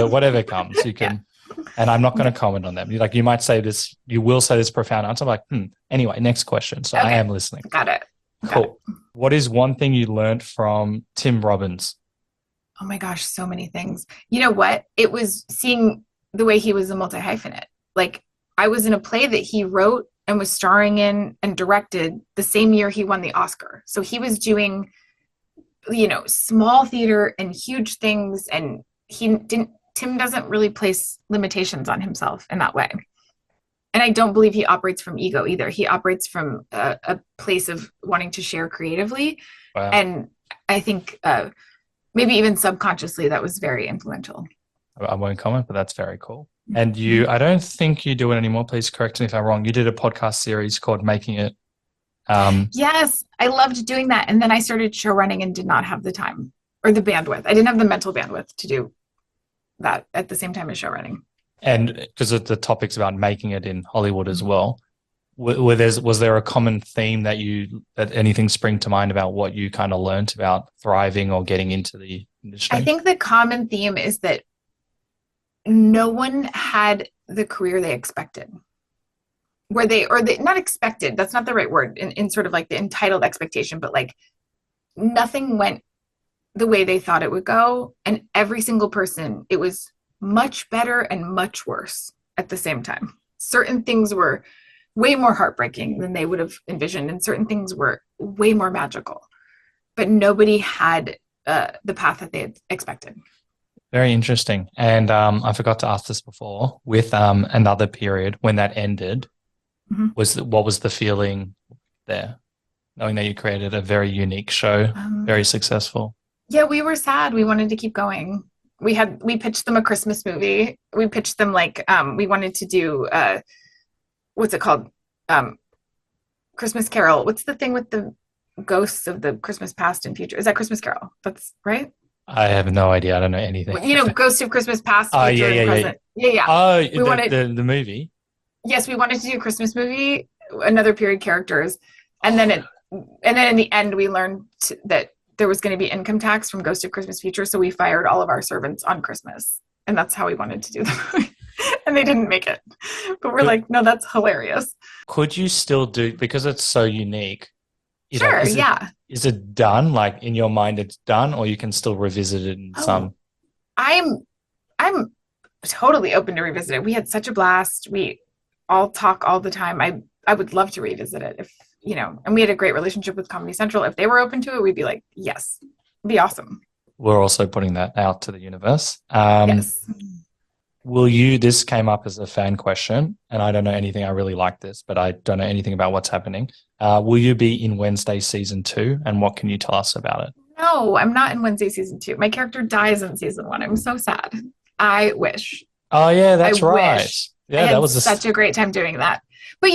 whatever comes, you can. And I'm not going to comment on them. You might say this, you will say this profound answer. I'm like, Anyway, next question. So I am listening. Got it. Cool. What is one thing you learned from Tim Robbins? Oh my gosh, so many things. You know what? It was seeing the way he was a multi-hyphenate. Like I was in a play that he wrote and was starring in and directed the same year he won the Oscar. So he was doing, small theater and huge things, and Tim doesn't really place limitations on himself in that way. And I don't believe he operates from ego either. He operates from a place of wanting to share creatively. Wow. And I think maybe even subconsciously that was very influential. I won't comment, but that's very cool. And I don't think you do it anymore. Please correct me if I'm wrong. You did a podcast series called Making It. Yes, I loved doing that. And then I started show running and did not have the time or the bandwidth. I didn't have the mental bandwidth to do that at the same time as show running. And because the topic's about making it in Hollywood as well, was there a common theme that anything spring to mind about what you kind of learned about thriving or getting into the industry? I think the common theme is that no one had the career they expected. Not expected, that's not the right word, in sort of like the entitled expectation, but like nothing went the way they thought it would go. And every single person, it was much better and much worse at the same time. Certain things were way more heartbreaking than they would have envisioned, and certain things were way more magical. But nobody had the path that they had expected. Very interesting. And I forgot to ask this before. With another period, when that ended, what was the feeling there, knowing that you created a very unique show, very successful? Yeah, we were sad. We wanted to keep going. We pitched them a Christmas movie. We pitched them we wanted to do what's it called? Christmas Carol. What's the thing with the ghosts of the Christmas past and future? Is that Christmas Carol? That's right. I have no idea. I don't know anything. Ghosts of Christmas past, future, and present. Yeah. Oh, we wanted the movie. Yes, we wanted to do a Christmas movie, another period characters, and then in the end we learned that there was going to be income tax from Ghost of Christmas Future, so we fired all of our servants on Christmas, and that's how we wanted to do the movie. And they didn't make it, but we're like, no, that's hilarious. Could you still do, because it's so unique? Sure, is it done? Like in your mind, it's done, or you can still revisit it in some? I'm totally open to revisit it. We had such a blast. We all talk all the time. I would love to revisit it if and we had a great relationship with Comedy Central. If they were open to it, we'd be like, yes, it'd be awesome. We're also putting that out to the universe. Yes. This came up as a fan question, and I don't know anything. I really like this, but I don't know anything about what's happening. Will you be in Wednesday season 2, and what can you tell us about it? No, I'm not in Wednesday season 2. My character dies in season 1. I'm so sad. I wish. Oh yeah, that's right. Yeah, that was such a great time doing that. But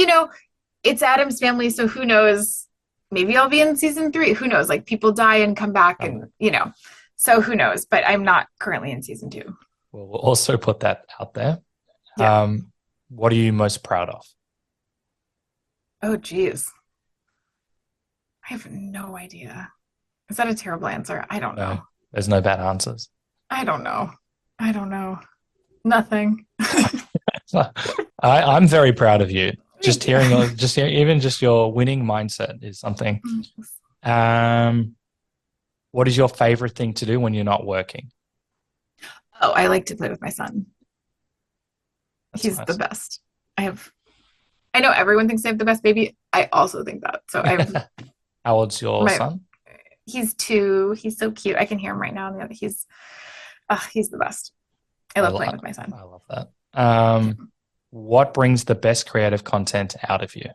it's Adam's Family, so who knows? Maybe I'll be in season 3. Who knows? Like people die and come back, and so who knows? But I'm not currently in season 2. Well, we'll also put that out there. Yeah. What are you most proud of? Oh, geez. I have no idea. Is that a terrible answer? I don't know. There's no bad answers. I don't know. Nothing. I'm very proud of you. Just hearing even just your winning mindset is something. What is your favorite thing to do when you're not working? Oh, I like to play with my son. He's nice. The best. I know everyone thinks I have the best baby. I also think that. So How old's your son? He's 2. He's so cute. I can hear him right now. He's the best. I love playing with my son. I love that. What brings the best creative content out of you?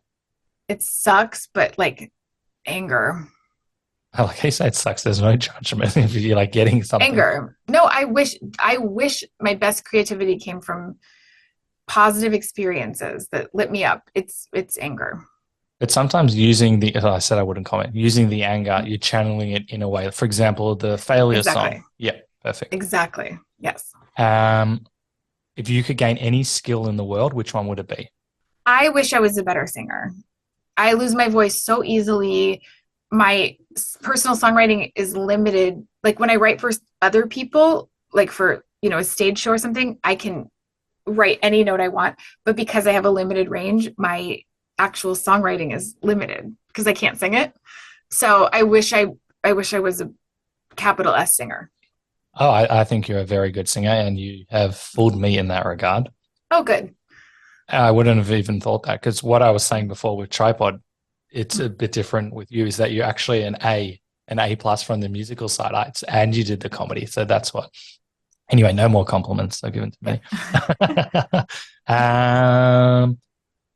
It sucks, but anger. Like he said, it sucks. There's no judgment if you're getting something. Anger. No, I wish my best creativity came from positive experiences that lit me up. It's anger. But sometimes using I said I wouldn't comment, using the anger, you're channeling it in a way. For example, the failure song. Yeah, perfect. Exactly. Yes. If you could gain any skill in the world, which one would it be? I wish I was a better singer. I lose my voice so easily. My personal songwriting is limited. Like when I write for other people, like for, a stage show or something, I can write any note I want. But because I have a limited range, my actual songwriting is limited because I can't sing it. So I wish I was a capital S singer. Oh, I think you're a very good singer, and you have fooled me in that regard. Oh, good. I wouldn't have even thought that, because what I was saying before with tripod, it's a bit different with you, is that you're actually an A plus from the musical side, and you did the comedy. So that's what. Anyway, no more compliments are given to me.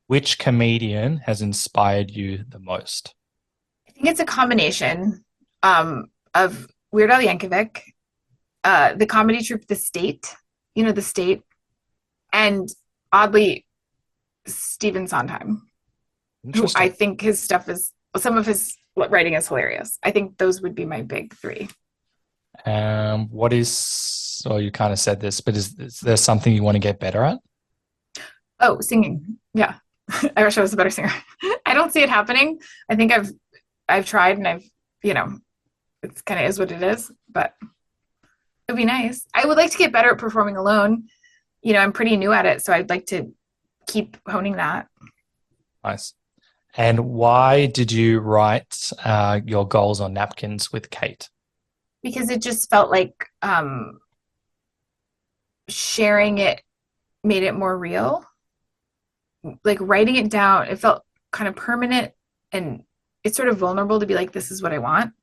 Which comedian has inspired you the most? I think it's a combination of Weird Al Yankovic, the comedy troupe The State, The State, and oddly Stephen Sondheim, who I think some of his writing is hilarious. I think those would be my big three. You kind of said this, but is there something you want to get better at? Oh, singing. Yeah. I wish I was a better singer. I don't see it happening. I think I've tried, and it's kind of is what it is, but it'd be nice. I would like to get better at performing alone. I'm pretty new at it, so I'd like to keep honing that. Nice. And why did you write your goals on napkins with Kate? Because it just felt like sharing it made it more real. Like writing it down, it felt kind of permanent, and it's sort of vulnerable to be like, this is what I want,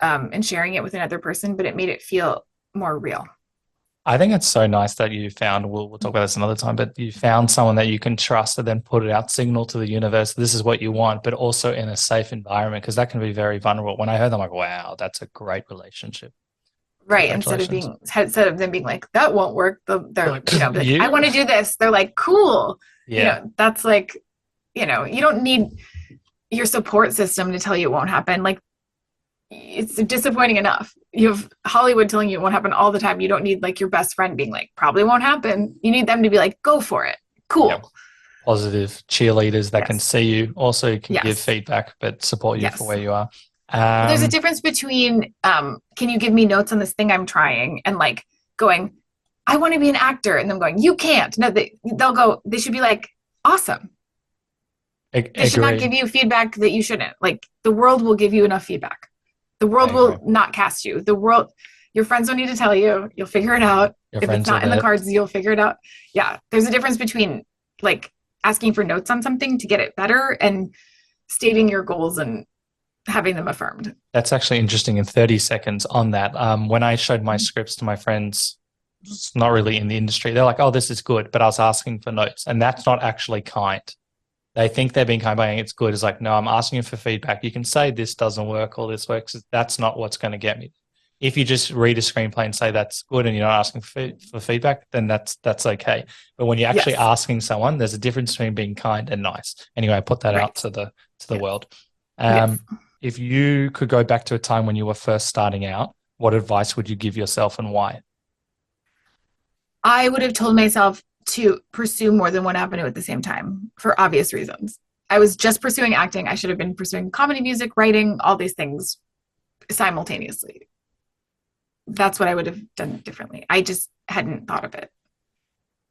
and sharing it with another person, but it made it feel more real. I think it's so nice that you found, we'll talk about this another time, but you found someone that you can trust and then put it out, signal to the universe, this is what you want, but also in a safe environment, because that can be very vulnerable. When I heard that, I'm like, wow, that's a great relationship. Right. Instead of them being like, that won't work. They're like, I want to do this. They're like, cool. Yeah. That's like, you don't need your support system to tell you it won't happen. Like, it's disappointing enough. You have Hollywood telling you it won't happen all the time. You don't need like your best friend being like, probably won't happen. You need them to be like, go for it. Cool. Yep. Positive cheerleaders that can see you, also can give feedback, but support you for where you are. There's a difference between, can you give me notes on this thing I'm trying, and like going, I want to be an actor, and them going, you can't. No, they should be like, awesome. They should not give you feedback that you shouldn't. Like, the world will give you enough feedback. The world will not cast you. Your friends don't need to tell you. You'll figure it out. If it's not in the cards, you'll figure it out. Yeah. There's a difference between like asking for notes on something to get it better and stating your goals and having them affirmed. That's actually interesting. In 30 seconds on that, when I showed my scripts to my friends, it's not really in the industry, they're like, oh, this is good, but I was asking for notes, and that's not actually kind. They think they're being kind by saying it's good. It's like, no, I'm asking you for feedback. You can say this doesn't work or this works. That's not what's going to get me. If you just read a screenplay and say that's good and you're not asking for feedback, then that's okay. But when you're actually asking someone, there's a difference between being kind and nice. Anyway, I put that out to the world. If you could go back to a time when you were first starting out, what advice would you give yourself and why? I would have told myself to pursue more than one avenue at the same time, for obvious reasons. I was just pursuing acting. I should have been pursuing comedy, music, writing, all these things simultaneously. That's what I would have done differently. I just hadn't thought of it.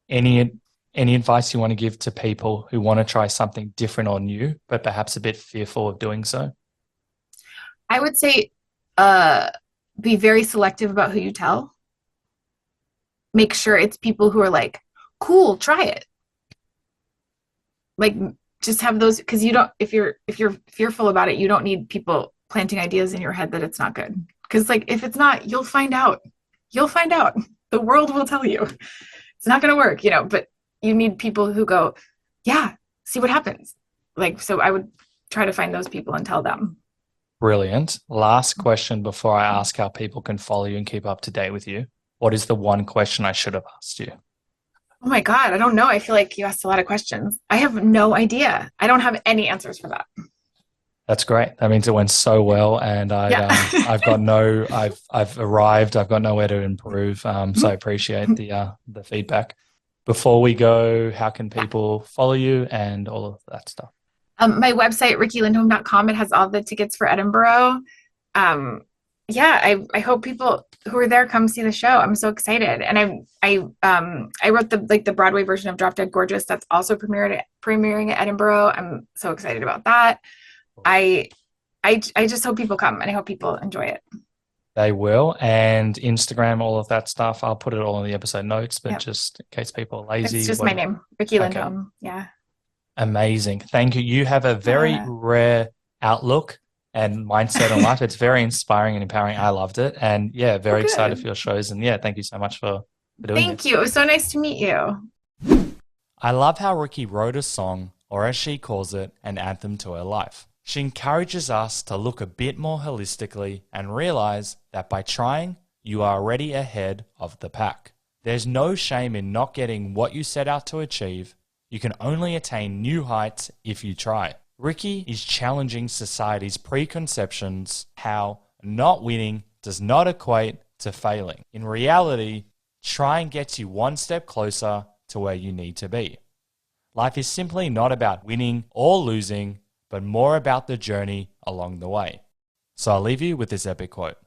Any advice you want to give to people who want to try something different or new, but perhaps a bit fearful of doing so? I would say be very selective about who you tell. Make sure it's people who are like, cool, try it. Like, just have those, because if you're fearful about it, you don't need people planting ideas in your head that it's not good. Because like, if it's not, you'll find out. The world will tell you it's not going to work, but you need people who go, yeah, see what happens. Like, so I would try to find those people and tell them. Brilliant. Last question before I ask how people can follow you and keep up to date with you. What is the one question I should have asked you? Oh my God, I don't know. I feel like you asked a lot of questions. I have no idea. I don't have any answers for that. That's great. That means it went so well, and I've arrived. I've got nowhere to improve. So I appreciate the feedback. Before we go, how can people follow you and all of that stuff? My website, rikilindhome.com. It has all the tickets for Edinburgh. I hope people who are there come see the show. I'm so excited, and I wrote the Broadway version of Drop Dead Gorgeous. That's also premiering at Edinburgh. I'm so excited about that. I just hope people come, and I hope people enjoy it. They will. And Instagram, all of that stuff. I'll put it all in the episode notes, but just in case people are lazy. It's just my name, Riki Lindhome. Yeah. Amazing. Thank you. You have a very rare outlook and mindset on life. It's very inspiring and empowering. I loved it. And yeah, very excited for your shows. And yeah, thank you so much for doing Thank you. It was so nice to meet you. I love how Riki wrote a song, or as she calls it, an anthem to her life. She encourages us to look a bit more holistically and realize that by trying, you are already ahead of the pack. There's no shame in not getting what you set out to achieve. You can only attain new heights if you try. Riki is challenging society's preconceptions how not winning does not equate to failing. In reality, trying gets you one step closer to where you need to be. Life is simply not about winning or losing, but more about the journey along the way. So I'll leave you with this epic quote.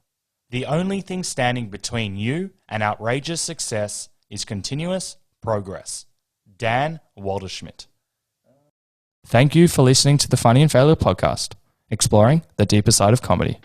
The only thing standing between you and outrageous success is continuous progress. Dan Walderschmidt. Thank you for listening to the Funny and Failure podcast, exploring the deeper side of comedy.